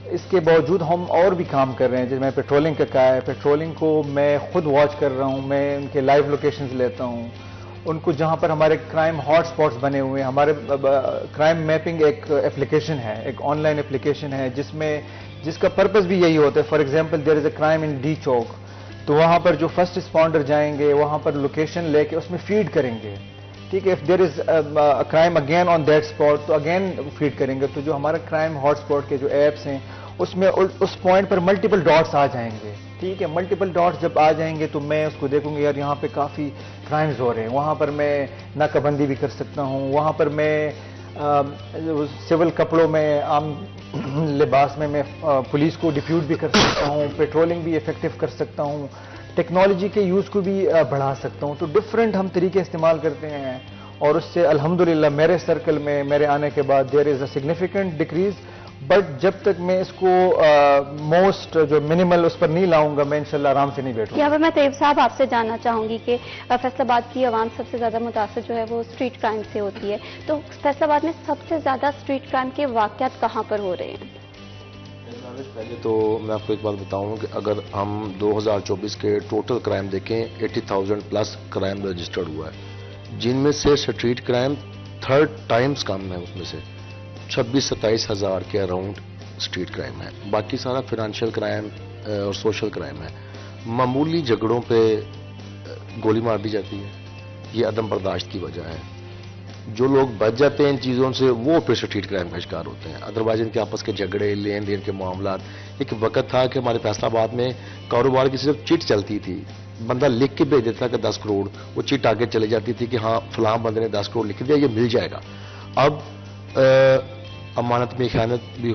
اس کے باوجود ہم اور بھی کام کر رہے ہیں, جیسے میں پیٹرولنگ کا کہا ہے, پیٹرولنگ کو میں خود واچ کر رہا ہوں, میں ان کے لائیو لوکیشنز لیتا ہوں, ان کو جہاں پر ہمارے کرائم ہاٹ سپاٹس بنے ہوئے ہیں. ہمارے کرائم میپنگ ایک ایپلیکیشن ہے, ایک آن لائن ایپلیکیشن ہے, جس کا پرپز بھی یہی ہوتا ہے. For example there is a crime in D چوک, تو وہاں پر جو فرسٹ رسپونڈر جائیں گے وہاں پر لوکیشن لے کے اس میں فیڈ کریں گے, ٹھیک ہے. If there is crime again on that spot تو اگین فیڈ کریں گے. تو جو ہمارا کرائم ہاٹ اسپاٹ کے جو ایپس ہیں اس میں اس پوائنٹ پر ملٹیپل ڈاٹس آ جائیں گے, ٹھیک ہے. ملٹیپل ڈاٹس جب آ جائیں گے تو میں اس کو دیکھوں گا, یار یہاں پہ کافی کرائمز ہو رہے ہیں, وہاں پر میں ناکہ بندی بھی کر سکتا ہوں, وہاں پر میں سول کپڑوں میں عام لباس میں پولیس کو ڈیپیوٹ بھی کر سکتا ہوں, پیٹرولنگ بھی افیکٹو کر سکتا ہوں, ٹیکنالوجی کے یوز کو بھی بڑھا سکتا ہوں. تو ڈفرینٹ ہم طریقے استعمال کرتے ہیں اور اس سے الحمدللہ میرے سرکل میں میرے آنے کے بعد دیر از اے سگنیفیکنٹ ڈکریز. بٹ جب تک میں اس کو موسٹ جو منیمل اس پر نہیں لاؤں گا, میں انشاءاللہ آرام سے نہیں بیٹھوں.
یہاں پر میں طیب صاحب آپ سے جاننا چاہوں گی کہ فیصل آباد کی عوام سب سے زیادہ متاثر جو ہے وہ اسٹریٹ کرائم سے ہوتی ہے, تو فیصل آباد میں سب سے زیادہ اسٹریٹ کرائم کے واقعات کہاں پر ہو رہے ہیں؟
پہلے تو میں آپ کو ایک بات بتاؤں کہ اگر ہم 2024 کے ٹوٹل کرائم دیکھیں 80,000 پلس کرائم رجسٹرڈ ہوا ہے, جن میں سے اسٹریٹ کرائم 3 ٹائمز کم ہے, اس میں سے 26-27 ہزار کے اراؤنڈ اسٹریٹ کرائم ہے. باقی سارا فنانشیل کرائم اور سوشل کرائم ہے. معمولی جھگڑوں پہ گولی مار دی جاتی ہے, یہ عدم برداشت کی وجہ ہے. جو لوگ بچ جاتے ہیں ان چیزوں سے وہ پھر اسٹریٹ کرائم کا شکار ہوتے ہیں. ادروائز ان کے آپس کے جھگڑے, لین دین کے معاملات. ایک وقت تھا کہ ہمارے فیصل آباد میں کاروبار کی صرف چٹ چلتی تھی, بندہ لکھ کے بھیج دیتا کہ 10 کروڑ, وہ چٹ آگے چلے جاتی تھی کہ ہاں فلاں بندے نے 10 کروڑ لکھ دیا, یہ مل جائے گا. اب امانت میں خیانت بھی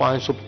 500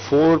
4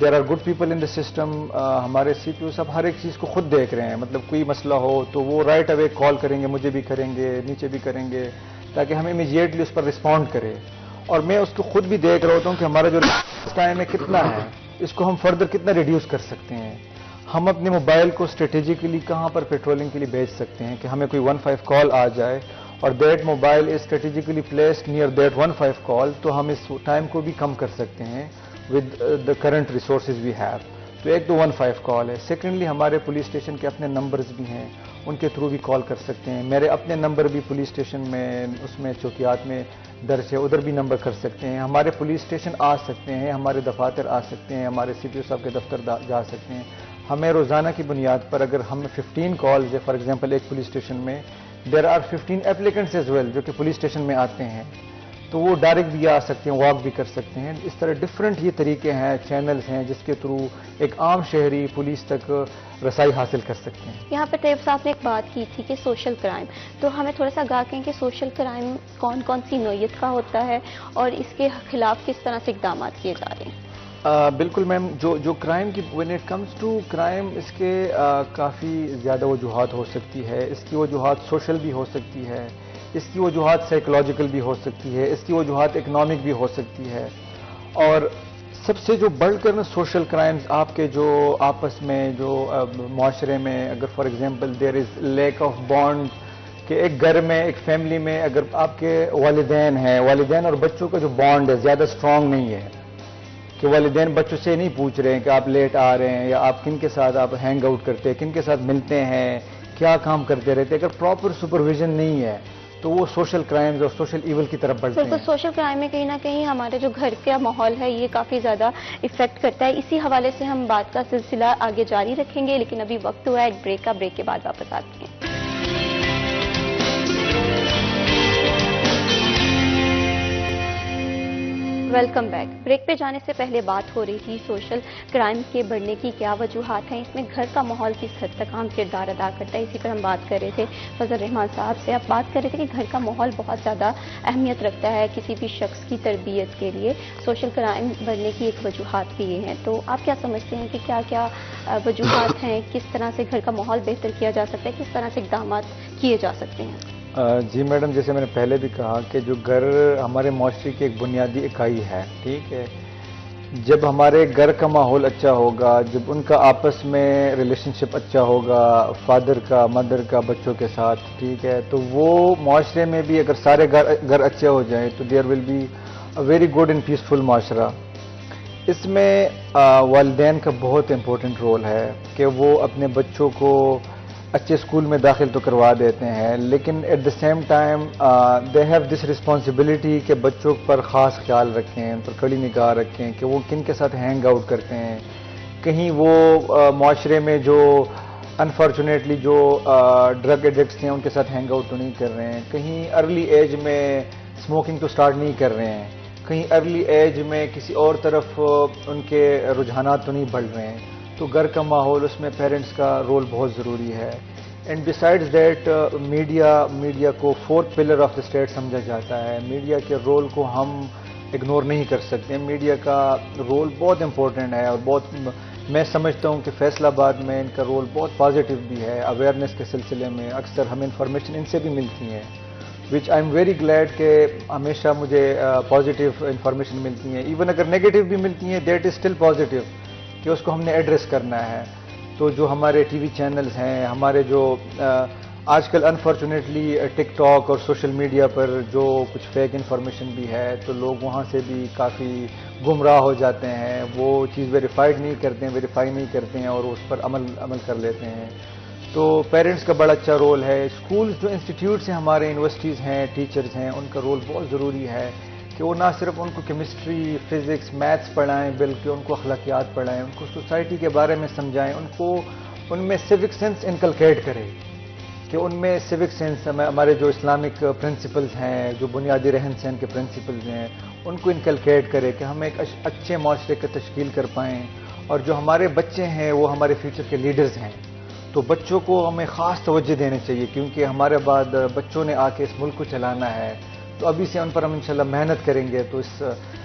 there are good people in the system. ہمارے سی پی او صاحب ہر ایک چیز کو خود دیکھ رہے ہیں. مطلب کوئی مسئلہ ہو تو وہ رائٹ اوے کال کریں گے, مجھے بھی کریں گے, نیچے بھی کریں گے, تاکہ ہم امیجیٹلی اس پر رسپونڈ کریں. اور میں اس کو خود بھی دیکھ رہا ہوتا ہوں کہ ہمارا جو ٹائم ہے کتنا ہے, اس کو ہم فردر کتنا ریڈیوس کر سکتے ہیں. ہم اپنے موبائل کو اسٹریٹجیکلی کہاں پر پیٹرولنگ کے لیے بھیج سکتے ہیں کہ ہمیں کوئی 15 کال آ جائے اور that mobile is strategically placed near that 15 کال, تو ہم اس ٹائم کو بھی کم کر سکتے ہیں with the current resources we have. تو ایک تو 15 کال ہے. سیکنڈلی ہمارے پولیس اسٹیشن کے اپنے نمبرز بھی ہیں, ان کے تھرو بھی کال کر سکتے ہیں. میرے اپنے نمبر بھی پولیس اسٹیشن میں اس میں چوکیات میں درج ہے, ادھر بھی نمبر کر سکتے ہیں. ہمارے پولیس اسٹیشن آ سکتے ہیں, ہمارے دفاتر آ سکتے ہیں, ہمارے سی پی او صاحب کے دفتر جا سکتے ہیں. ہمیں روزانہ کی بنیاد پر اگر ہم 15 کالز ہے فار ایگزامپل ایک پولیس اسٹیشن میں, there are 15 applicants as well جو کہ پولیس اسٹیشن میں آتے ہیں, تو وہ ڈائریکٹ بھی آ سکتے ہیں, واک بھی کر سکتے ہیں. اس طرح ڈفرینٹ یہ طریقے ہیں, چینلز ہیں جس کے تھرو ایک عام شہری پولیس تک رسائی حاصل کر سکتے ہیں.
یہاں پہ طیب صاحب نے ایک بات کی تھی کہ سوشل کرائم, تو ہمیں تھوڑا سا آگاہ کریں کہ سوشل کرائم کون کون سی نوعیت کا ہوتا ہے اور اس کے خلاف کس طرح سے اقدامات کیے جا رہے ہیں.
بالکل میم, جو کرائم کی when it comes to crime, اس کے کافی زیادہ وجوہات ہو سکتی ہے. اس کی وجوہات سوشل بھی ہو سکتی ہے, اس کی وجوہات سائیکولوجیکل بھی ہو سکتی ہے, اس کی وجوہات اکنامک بھی ہو سکتی ہے. اور سب سے جو بڑھ کر سوشل کرائمز آپ کے جو آپس میں جو معاشرے میں اگر for example there is lack of bond, کہ ایک گھر میں ایک فیملی میں اگر آپ کے والدین ہیں, والدین اور بچوں کا جو بانڈ ہے زیادہ اسٹرانگ نہیں ہے, کہ والدین بچوں سے نہیں پوچھ رہے ہیں کہ آپ لیٹ آ رہے ہیں یا آپ کن کے ساتھ آپ ہینگ آؤٹ کرتے ہیں, کن کے ساتھ ملتے ہیں, کیا کام کرتے رہتے ہیں, اگر پراپر سپرویژن نہیں ہے تو وہ سوشل کرائمز اور سوشل ایول کی طرف بڑھتے ہیں.
بالکل, سوشل کرائم میں کہیں نہ کہیں ہمارے جو گھر کا ماحول ہے یہ کافی زیادہ افیکٹ کرتا ہے. اسی حوالے سے ہم بات کا سلسلہ آگے جاری رکھیں گے, لیکن ابھی وقت ہوا ہے ایک بریک کا. بریک کے بعد واپس آتے ہیں. Welcome back. بریک پہ جانے سے پہلے بات ہو رہی تھی سوشل کرائم کے بڑھنے کی کیا وجوہات ہیں, اس میں گھر کا ماحول کس حد تک اہم کردار ادا کرتا ہے. اسی پر ہم بات کر رہے تھے فضل الرحمان صاحب سے. آپ بات کر رہے تھے کہ گھر کا ماحول بہت زیادہ اہمیت رکھتا ہے کسی بھی شخص کی تربیت کے لیے. سوشل کرائم بڑھنے کی ایک وجوہات بھی یہ ہیں, تو آپ کیا سمجھتے ہیں کہ کیا کیا وجوہات ہیں, کس طرح سے گھر کا ماحول بہتر کیا جا سکتا ہے, کس طرح سے اقدامات کیے جا سکتے ہیں؟
جی میڈم, جیسے میں نے پہلے بھی کہا کہ جو گھر ہمارے معاشرے کی ایک بنیادی اکائی ہے, ٹھیک ہے. جب ہمارے گھر کا ماحول اچھا ہوگا, جب ان کا آپس میں ریلیشن شپ اچھا ہوگا, فادر کا مدر کا بچوں کے ساتھ, ٹھیک ہے, تو وہ معاشرے میں بھی اگر سارے گھر اچھے ہو جائیں تو there will be a very good and peaceful معاشرہ. اس میں والدین کا بہت امپورٹنٹ رول ہے کہ وہ اپنے بچوں کو اچھے اسکول میں داخل تو کروا دیتے ہیں, لیکن at the same time they have this responsibility کہ بچوں پر خاص خیال رکھیں, ان پر کڑی نگاہ رکھیں کہ وہ کن کے ساتھ ہینگ آؤٹ کرتے ہیں. کہیں وہ معاشرے میں جو انفارچونیٹلی جو ڈرگ ایڈکٹس ہیں ان کے ساتھ ہینگ آؤٹ تو نہیں کر رہے ہیں, کہیں ارلی ایج میں اسموکنگ تو سٹارٹ نہیں کر رہے ہیں, کہیں ارلی ایج میں کسی اور طرف ان کے رجحانات تو نہیں بڑھ رہے ہیں. تو گھر کا ماحول, اس میں پیرنٹس کا رول بہت ضروری ہے. اینڈ بسائڈز دیٹ میڈیا کو 4th pillar of the state سمجھا جاتا ہے. میڈیا کے رول کو ہم اگنور نہیں کر سکتے. میڈیا کا رول بہت امپورٹنٹ ہے, اور بہت میں سمجھتا ہوں کہ فیصل آباد میں ان کا رول بہت پازیٹیو بھی ہے. اویئرنیس کے سلسلے میں اکثر ہمیں انفارمیشن ان سے بھی ملتی ہیں, وچ آئی ایم ویری گلیڈ کہ ہمیشہ مجھے پازیٹیو انفارمیشن ملتی ہیں. ایون اگر نیگیٹو بھی ملتی ہیں, دیٹ از اسٹل پازیٹیو, کہ اس کو ہم نے ایڈریس کرنا ہے. تو جو ہمارے ٹی وی چینلز ہیں, ہمارے جو آج کل انفارچونیٹلی ٹک ٹاک اور سوشل میڈیا پر جو کچھ فیک انفارمیشن بھی ہے, تو لوگ وہاں سے بھی کافی گمراہ ہو جاتے ہیں. وہ چیز ویریفائی نہیں کرتے ہیں اور اس پر عمل کر لیتے ہیں. تو پیرنٹس کا بڑا اچھا رول ہے. اسکولز جو انسٹیٹیوٹس ہیں ہمارے, یونیورسٹیز ہیں, ٹیچرز ہیں, ان کا رول بہت ضروری ہے کہ وہ نہ صرف ان کو کیمسٹری, فزکس, میتھس پڑھائیں, بلکہ ان کو اخلاقیات پڑھائیں, ان کو سوسائٹی کے بارے میں سمجھائیں, ان میں سیوک سینس انکلکیٹ کریں, کہ ان میں سیوک سینس, ہمارے جو اسلامک پرنسپلز ہیں, جو بنیادی رہن سہن کے پرنسپلز ہیں, ان کو انکلکیٹ کرے کہ ہم ایک اچھے معاشرے کا تشکیل کر پائیں. اور جو ہمارے بچے ہیں وہ ہمارے فیوچر کے لیڈرز ہیں, تو بچوں کو ہمیں خاص توجہ دینے چاہیے, کیونکہ ہمارے بعد بچوں نے آ کے اس ملک کو چلانا ہے. تو ابھی سے ان پر ہم انشاءاللہ محنت کریں گے تو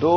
2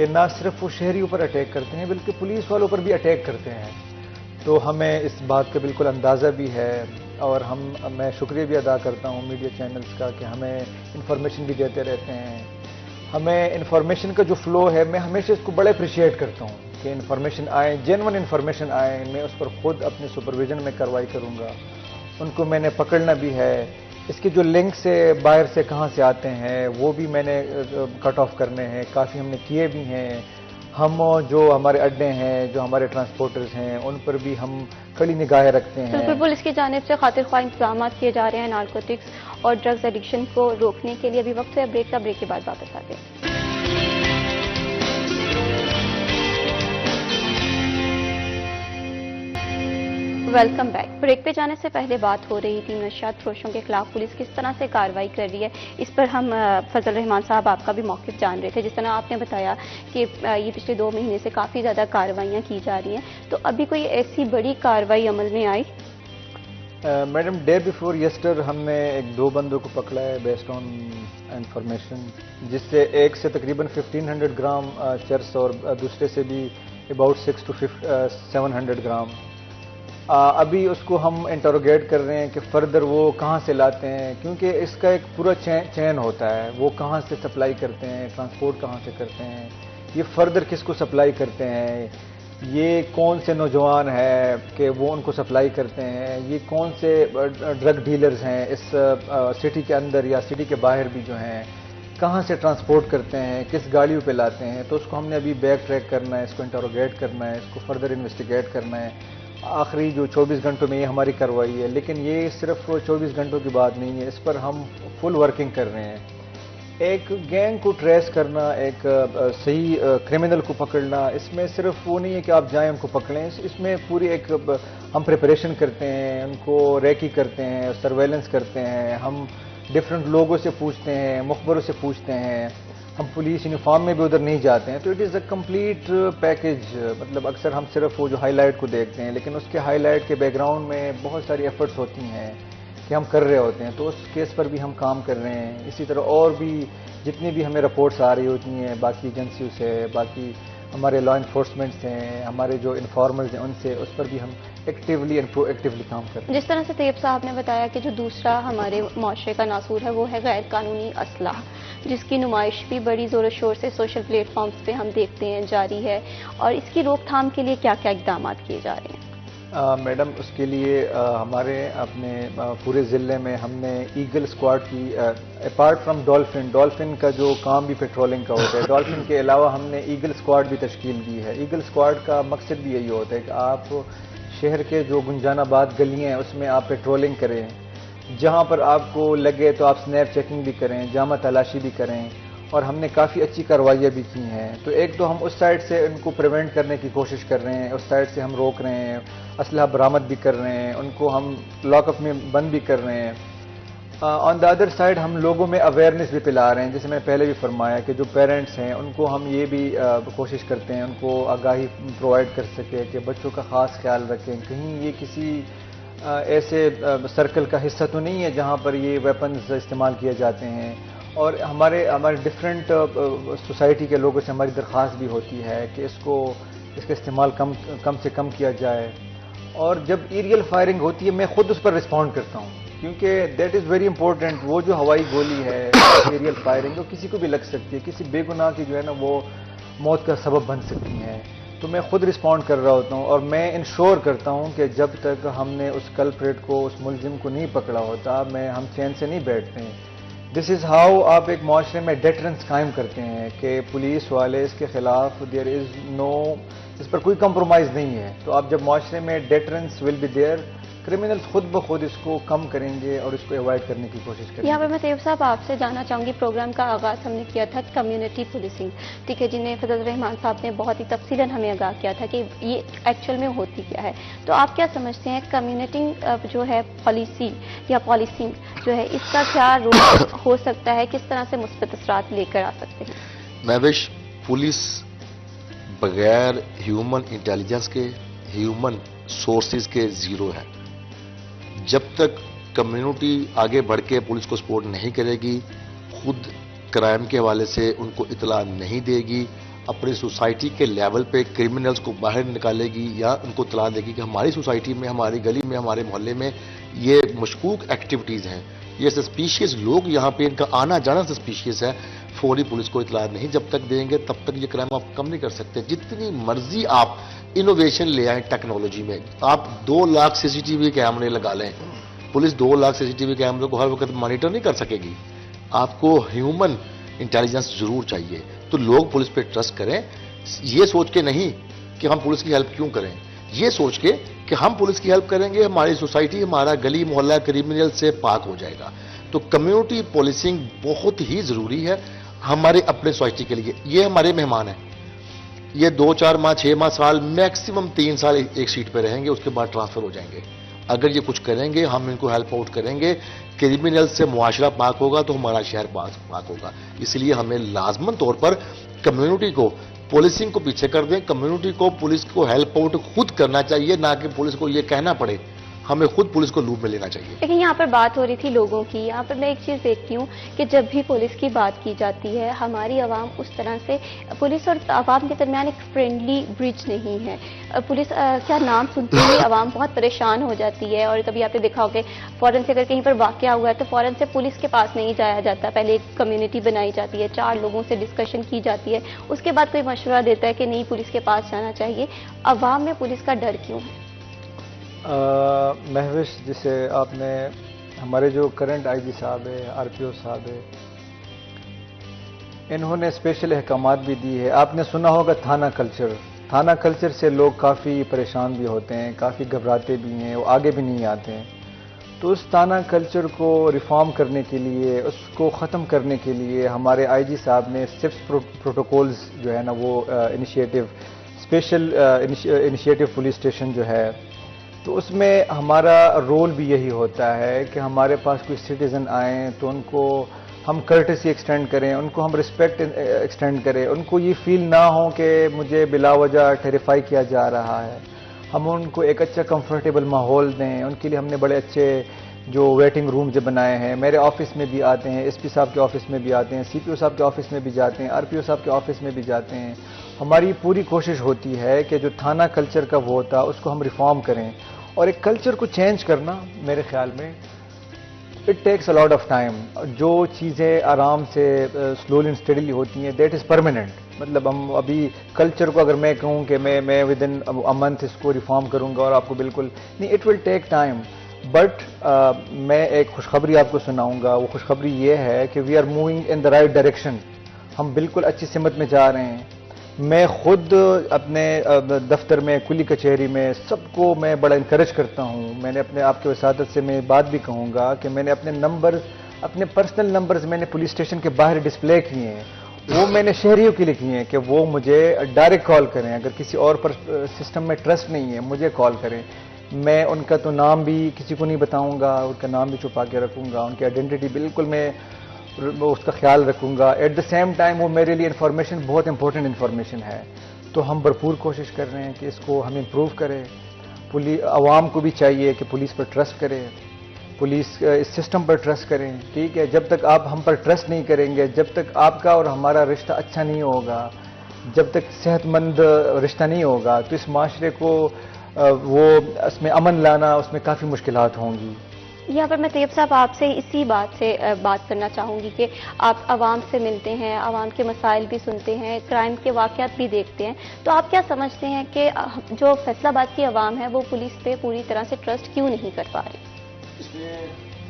کہ نہ صرف وہ شہریوں پر اٹیک کرتے ہیں بلکہ پولیس والوں پر بھی اٹیک کرتے ہیں. تو ہمیں اس بات کا بالکل اندازہ بھی ہے اور میں شکریہ بھی ادا کرتا ہوں میڈیا چینلز کا کہ ہمیں انفارمیشن بھی دیتے رہتے ہیں. ہمیں انفارمیشن کا جو فلو ہے میں ہمیشہ اس کو بڑا اپریشیٹ کرتا ہوں کہ انفارمیشن آئے، جینون انفارمیشن آئے، میں اس پر خود اپنے سپرویژن میں کارروائی کروں گا. ان کو میں نے پکڑنا بھی ہے. اس کے جو لنک سے باہر سے کہاں سے آتے ہیں وہ بھی میں نے کٹ آف کرنے ہیں، کافی ہم نے کیے بھی ہیں. ہم جو ہمارے اڈے ہیں، جو ہمارے ٹرانسپورٹرز ہیں، ان پر بھی ہم کڑی نگاہیں رکھتے ہیں.
بالکل پولیس کی جانب سے خاطر خواہ انتظامات کیے جا رہے ہیں نارکوٹکس اور ڈرگز ایڈکشن کو روکنے کے لیے. ابھی وقت ہے بریک کا، بریک کے بعد واپس آتے ہیں. Welcome back. بریک پہ جانے سے پہلے بات ہو رہی تھی نشیات فروشوں کے خلاف پولیس کس طرح سے کارروائی کر رہی ہے. اس پر ہم فضل الرحمان صاحب آپ کا بھی موقف جان رہے تھے. جس طرح آپ نے بتایا کہ یہ پچھلے 2 مہینے سے کافی زیادہ کارروائیاں کی جا رہی ہیں، تو ابھی کوئی ایسی بڑی کارروائی عمل میں آئی؟
میڈم ڈے بیفور یسٹر ہم نے 2 بندوں کو پکڑا ہے بیسڈ آن انفارمیشن، جس سے ایک سے تقریباً 1500 گرام چرس اور دوسرے سے بھی اباؤٹ 600 to 700 گرام. ابھی اس کو ہم انٹروگیٹ کر رہے ہیں کہ فردر وہ کہاں سے لاتے ہیں، کیونکہ اس کا ایک پورا چین ہوتا ہے. وہ کہاں سے سپلائی کرتے ہیں، ٹرانسپورٹ کہاں سے کرتے ہیں، یہ فردر کس کو سپلائی کرتے ہیں، یہ کون سے نوجوان ہے کہ وہ ان کو سپلائی کرتے ہیں، یہ کون سے ڈرگ ڈیلرز ہیں اس سٹی کے اندر یا سٹی کے باہر بھی جو ہیں، کہاں سے ٹرانسپورٹ کرتے ہیں، کس گاڑیوں پہ لاتے ہیں. تو اس کو ہم نے ابھی بیک ٹریک کرنا ہے، اس کو انٹروگیٹ کرنا ہے، اس کو فردر انویسٹیگیٹ کرنا ہے. آخری جو 24 گھنٹوں میں یہ ہماری کارروائی ہے، لیکن یہ صرف 24 گھنٹوں کی بات نہیں ہے، اس پر ہم فل ورکنگ کر رہے ہیں. ایک گینگ کو ٹریس کرنا، ایک صحیح کرمنل کو پکڑنا، اس میں صرف وہ نہیں ہے کہ آپ جائیں ان کو پکڑیں. اس میں پوری ایک ہم پریپریشن کرتے ہیں، ان کو ریکی کرتے ہیں، سرویلنس کرتے ہیں. ہم ڈفرینٹ لوگوں سے پوچھتے ہیں، مخبروں سے پوچھتے ہیں. ہم پولیس یونیفارم میں بھی ادھر نہیں جاتے ہیں. تو it is a complete package. مطلب اکثر ہم صرف وہ جو ہائی لائٹ کو دیکھتے ہیں، لیکن اس کے ہائی لائٹ کے بیک گراؤنڈ میں بہت ساری ایفرٹس ہوتی ہیں کہ ہم کر رہے ہوتے ہیں. تو اس کیس پر بھی ہم کام کر رہے ہیں. اسی طرح اور بھی جتنی بھی ہمیں رپورٹس آ رہی ہوتی ہیں باقی ایجنسیوں سے، باقی ہمارے لا انفورسمنٹ سے، ہمارے جو انفارمرز ہیں ان سے، اس پر بھی ہم ایکٹیولی اینڈ پرو ایکٹیولی کام کر رہے ہیں.
جس طرح سے طیب صاحب نے بتایا کہ جو دوسرا ہمارے معاشرے کا ناصور ہے وہ ہے غیر قانونی اسلحہ، جس کی نمائش بھی بڑی زور و شور سے سوشل پلیٹ فارمز پہ ہم دیکھتے ہیں جاری ہے. اور اس کی روک تھام کے لیے کیا کیا اقدامات کیے جا رہے ہیں؟
میڈم اس کے لیے ہمارے اپنے پورے ضلع میں ہم نے ایگل اسکواڈ کی، اپارٹ فرام ڈولفن کا جو کام بھی پیٹرولنگ کا ہوتا ہے، ڈولفن کے علاوہ ہم نے ایگل اسکواڈ بھی تشکیل دی ہے. ایگل اسکواڈ کا مقصد بھی یہی ہوتا ہے کہ آپ شہر کے جو گنجان آباد گلیاں ہیں اس میں آپ پیٹرولنگ کریں. جہاں پر آپ کو لگے تو آپ سنیپ چیکنگ بھی کریں، جامع تلاشی بھی کریں. اور ہم نے کافی اچھی کارروائیاں بھی کی ہیں. تو ایک تو ہم اس سائڈ سے ان کو پریونٹ کرنے کی کوشش کر رہے ہیں، اس سائڈ سے ہم روک رہے ہیں، اسلحہ برآمد بھی کر رہے ہیں، ان کو ہم لاک اپ میں بند بھی کر رہے ہیں. آن دا ادر سائڈ ہم لوگوں میں اویئرنیس بھی پلا رہے ہیں. جیسے میں نے پہلے بھی فرمایا کہ جو پیرنٹس ہیں ان کو ہم یہ بھی کوشش کرتے ہیں ان کو آگاہی پرووائڈ کر سکے کہ بچوں کا خاص خیال رکھیں، کہیں یہ کسی ایسے سرکل کا حصہ تو نہیں ہے جہاں پر یہ ویپنز استعمال کیے جاتے ہیں. اور ہمارے ڈفرینٹ سوسائٹی کے لوگوں سے ہماری درخواست بھی ہوتی ہے کہ اس کا استعمال کم سے کم کیا جائے. اور جب ایریل فائرنگ ہوتی ہے میں خود اس پر رسپونڈ کرتا ہوں، کیونکہ دیٹ از ویری امپورٹنٹ. وہ جو ہوائی گولی ہے ایریل فائرنگ وہ کسی کو بھی لگ سکتی ہے، کسی بے گناہ کی جو ہے نا وہ موت کا سبب بن سکتی ہیں. تو میں خود رسپونڈ کر رہا ہوتا ہوں اور میں انشور کرتا ہوں کہ جب تک ہم نے اس کلپریٹ کو، اس ملزم کو نہیں پکڑا ہوتا ہم چین سے نہیں بیٹھتے ہیں. دس از ہاؤ آپ ایک معاشرے میں ڈیٹرنس قائم کرتے ہیں کہ پولیس والے اس کے خلاف دیر از نو، اس پر کوئی کمپرومائز نہیں ہے. تو آپ جب معاشرے میں deterrence will be there, criminals خود بخود اس کو کم کریں گے اور اس کو اوائڈ کرنے کی کوشش کریں گے.
یہاں پہ میں طیب صاحب آپ سے جاننا چاہوں گی، پروگرام کا آغاز ہم نے کیا تھا کمیونٹی پولیسنگ، ٹھیک ہے، جنہیں فضل الرحمان صاحب نے بہت ہی تفصیلاً ہمیں آگاہ کیا تھا کہ یہ ایکچوئل میں ہوتی کیا ہے. تو آپ کیا سمجھتے ہیں کمیونٹی جو ہے پالیسی یا پالیسنگ جو ہے اس کا کیا رول ہو سکتا ہے، کس طرح سے مثبت اثرات لے کر آ سکتے ہیں؟
محوش پولیس بغیر ہیومن انٹیلیجنس کے، ہیومن سورسز کے زیرو ہے. جب تک کمیونٹی آگے بڑھ کے پولیس کو سپورٹ نہیں کرے گی، خود کرائم کے حوالے سے ان کو اطلاع نہیں دے گی، اپنی سوسائٹی کے لیول پہ کرمنلز کو باہر نکالے گی یا ان کو اطلاع دے گی کہ ہماری سوسائٹی میں، ہماری گلی میں، ہمارے محلے میں یہ مشکوک ایکٹیویٹیز ہیں، یہ سسپیشیس لوگ یہاں پہ، ان کا آنا جانا سسپیشیس ہے، فوری پولیس کو اطلاع نہیں جب تک دیں گے تب تک یہ کرائم آپ کم نہیں کر سکتے. جتنی مرضی آپ انوویشن لے آئیں ٹیکنالوجی میں، آپ 2 لاکھ سی سی ٹی وی کیمرے لگا لیں، پولیس 2 لاکھ سی سی ٹی وی کیمرے کو ہر وقت مانیٹر نہیں کر سکے گی. آپ کو ہیومن انٹیلیجنس ضرور چاہیے. تو لوگ پولیس پہ ٹرسٹ کریں، یہ سوچ کے نہیں کہ ہم پولیس کی ہیلپ کیوں کریں، یہ سوچ کے کہ ہم پولیس کی ہیلپ کریں گے ہماری سوسائٹی، ہمارا گلی محلہ کرمنل سے پاک ہو جائے گا. تو کمیونٹی پولیسنگ بہت ہی ضروری ہے ہمارے اپنے سوسائٹی کے لیے. یہ ہمارے مہمان ہیں، یہ 2 4 ماہ 6 ماہ سال میکسیمم 3 سال ایک سیٹ پہ رہیں گے، اس کے بعد ٹرانسفر ہو جائیں گے. اگر یہ کچھ کریں گے، ہم ان کو ہیلپ آؤٹ کریں گے، کرمنل سے معاشرہ پاک ہوگا تو ہمارا شہر پاک ہوگا. اس لیے ہمیں لازماً طور پر کمیونٹی کو پولیسنگ کو پیچھے کر دیں. کمیونٹی کو پولیس کو ہیلپ آؤٹ خود کرنا چاہیے، نہ کہ پولیس کو یہ کہنا پڑے. ہمیں خود پولیس کو لوپ میں لینا چاہیے.
لیکن یہاں پر بات ہو رہی تھی لوگوں کی، یہاں پر میں ایک چیز دیکھتی ہوں کہ جب بھی پولیس کی بات کی جاتی ہے، ہماری عوام اس طرح سے پولیس اور عوام کے درمیان ایک فرینڈلی برج نہیں ہے. پولیس کیا نام سنتے ہی عوام بہت پریشان ہو جاتی ہے، اور کبھی آپ نے دیکھا ہوگا فوراً سے اگر کہیں پر واقعہ ہوا ہے تو فوراً سے پولیس کے پاس نہیں جایا جاتا. پہلے ایک کمیونٹی بنائی جاتی ہے، 4 لوگوں سے ڈسکشن کی جاتی ہے، اس کے بعد کوئی مشورہ دیتا ہے کہ نہیں پولیس کے پاس جانا چاہیے. عوام میں پولیس کا ڈر کیوں ہے؟
مہوش، جسے آپ نے ہمارے جو کرنٹ آئی جی صاحب ہے، آر پی او صاحب ہے، انہوں نے اسپیشل احکامات بھی دی ہے. آپ نے سنا ہوگا تھانہ کلچر سے لوگ کافی پریشان بھی ہوتے ہیں، کافی گھبراتے بھی ہیں، وہ آگے بھی نہیں آتے ہیں. تو اس تھانہ کلچر کو ریفارم کرنے کے لیے، اس کو ختم کرنے کے لیے ہمارے آئی جی صاحب نے سپس پروٹوکولز جو ہے نا وہ initiative, special initiative police station جو ہے، تو اس میں ہمارا رول بھی یہی ہوتا ہے کہ ہمارے پاس کوئی سٹیزن آئیں تو ان کو ہم کرٹسی ایکسٹینڈ کریں، ان کو ہم رسپیکٹ ایکسٹینڈ کریں، ان کو یہ فیل نہ ہو کہ مجھے بلا وجہ ٹیریفائی کیا جا رہا ہے. ہم ان کو ایک اچھا کمفرٹیبل ماحول دیں. ان کے لیے ہم نے بڑے اچھے جو ویٹنگ رومز بنائے ہیں. میرے آفس میں بھی آتے ہیں، ایس پی صاحب کے آفس میں بھی آتے ہیں، سی پی او صاحب کے آفس میں بھی جاتے ہیں، آر پی او صاحب کے آفس میں بھی جاتے ہیں. ہماری پوری کوشش ہوتی ہے کہ جو تھانہ کلچر کا وہ ہوتا اس کو ہم ریفارم کریں. اور ایک کلچر کو چینج کرنا میرے خیال میں it takes a lot of time. جو چیزیں آرام سے سلولی اینڈ اسٹڈیلی ہوتی ہیں دیٹ از پرماننٹ. مطلب ہم ابھی کلچر کو اگر میں کہوں کہ میں ود ان اے منتھ اس کو ریفارم کروں گا اور آپ کو بالکل نہیں، it will take time. But میں ایک خوشخبری آپ کو سناؤں گا. وہ خوشخبری یہ ہے کہ we are moving in the right direction. ہم بالکل اچھی سمت میں جا رہے ہیں. میں خود اپنے دفتر میں، کلی کچہری میں سب کو میں بڑا انکریج کرتا ہوں. میں نے اپنے آپ کے وساطت سے میں بات بھی کہوں گا کہ میں نے اپنے نمبرز، اپنے پرسنل نمبرز میں نے پولیس اسٹیشن کے باہر ڈسپلے کیے ہیں. وہ میں نے شہریوں کے لیے کیے ہیں کہ وہ مجھے ڈائریکٹ کال کریں. اگر کسی اور پر سسٹم میں ٹرسٹ نہیں ہے مجھے کال کریں. میں ان کا تو نام بھی کسی کو نہیں بتاؤں گا، ان کا نام بھی چھپا کے رکھوں گا. ان کی آئیڈینٹی بالکل میں اس کا خیال رکھوں گا. ایٹ دا سیم ٹائم وہ میرے لیے انفارمیشن بہت امپورٹنٹ انفارمیشن ہے. تو ہم بھرپور کوشش کر رہے ہیں کہ اس کو ہم امپروو کریں. عوام کو بھی چاہیے کہ پولیس پر ٹرسٹ کرے، پولیس اس سسٹم پر ٹرسٹ کریں. ٹھیک ہے، جب تک آپ ہم پر ٹرسٹ نہیں کریں گے، جب تک آپ کا اور ہمارا رشتہ اچھا نہیں ہوگا، جب تک صحت مند رشتہ نہیں ہوگا، تو اس معاشرے کو وہ اس میں امن لانا، اس میں کافی مشکلات ہوں گی.
یہاں پر میں طیب صاحب آپ سے اسی بات سے بات کرنا چاہوں گی کہ آپ عوام سے ملتے ہیں، عوام کے مسائل بھی سنتے ہیں، کرائم کے واقعات بھی دیکھتے ہیں. تو آپ کیا سمجھتے ہیں کہ جو فیصل آباد کی عوام ہے وہ پولیس پہ پوری طرح سے ٹرسٹ کیوں نہیں کر پا رہی؟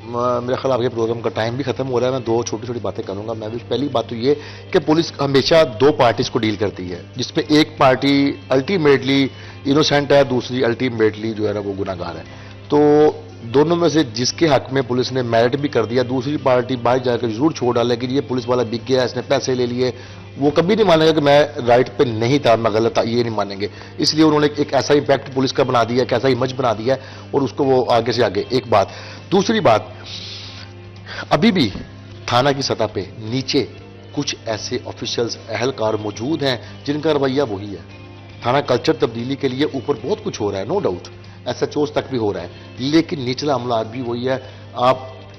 میرا خیال آپ کے پروگرام کا ٹائم بھی ختم ہو رہا ہے. میں 2 چھوٹی چھوٹی باتیں کروں گا. میں بھی پہلی بات تو یہ کہ پولیس ہمیشہ 2 پارٹیز کو ڈیل کرتی ہے، جس میں ایک پارٹی الٹیمیٹلی انوسینٹ ہے، دوسری الٹیمیٹلی جو ہے نا وہ گناہگار ہے. تو دونوں میں سے جس کے حق میں پولیس نے میرٹ بھی کر دیا، دوسری پارٹی باہر جا کر ضرور چھوڑ ڈالے کہ یہ پولیس والا بک گیا، اس نے پیسے لے لیے. وہ کبھی نہیں مانیں گے کہ میں رائٹ پہ نہیں تھا، میں غلط تھا، یہ نہیں مانیں گے. اس لیے انہوں نے ایک ایسا امپیکٹ پولیس کا بنا دیا، ایک ایسا امیج بنا دیا ہے، اور اس کو وہ آگے سے آگے. ایک بات. دوسری بات، ابھی بھی تھانہ کی سطح پہ نیچے کچھ ایسے آفیشلز، اہلکار موجود ہیں جن کا رویہ وہی ہے. تھانہ کلچر تبدیلی کے لیے اوپر بہت کچھ ہو رہا ہے، no doubt, S H Os تک بھی ہو رہا ہے، لیکن نچلا عملہ بھی وہی ہے. آپ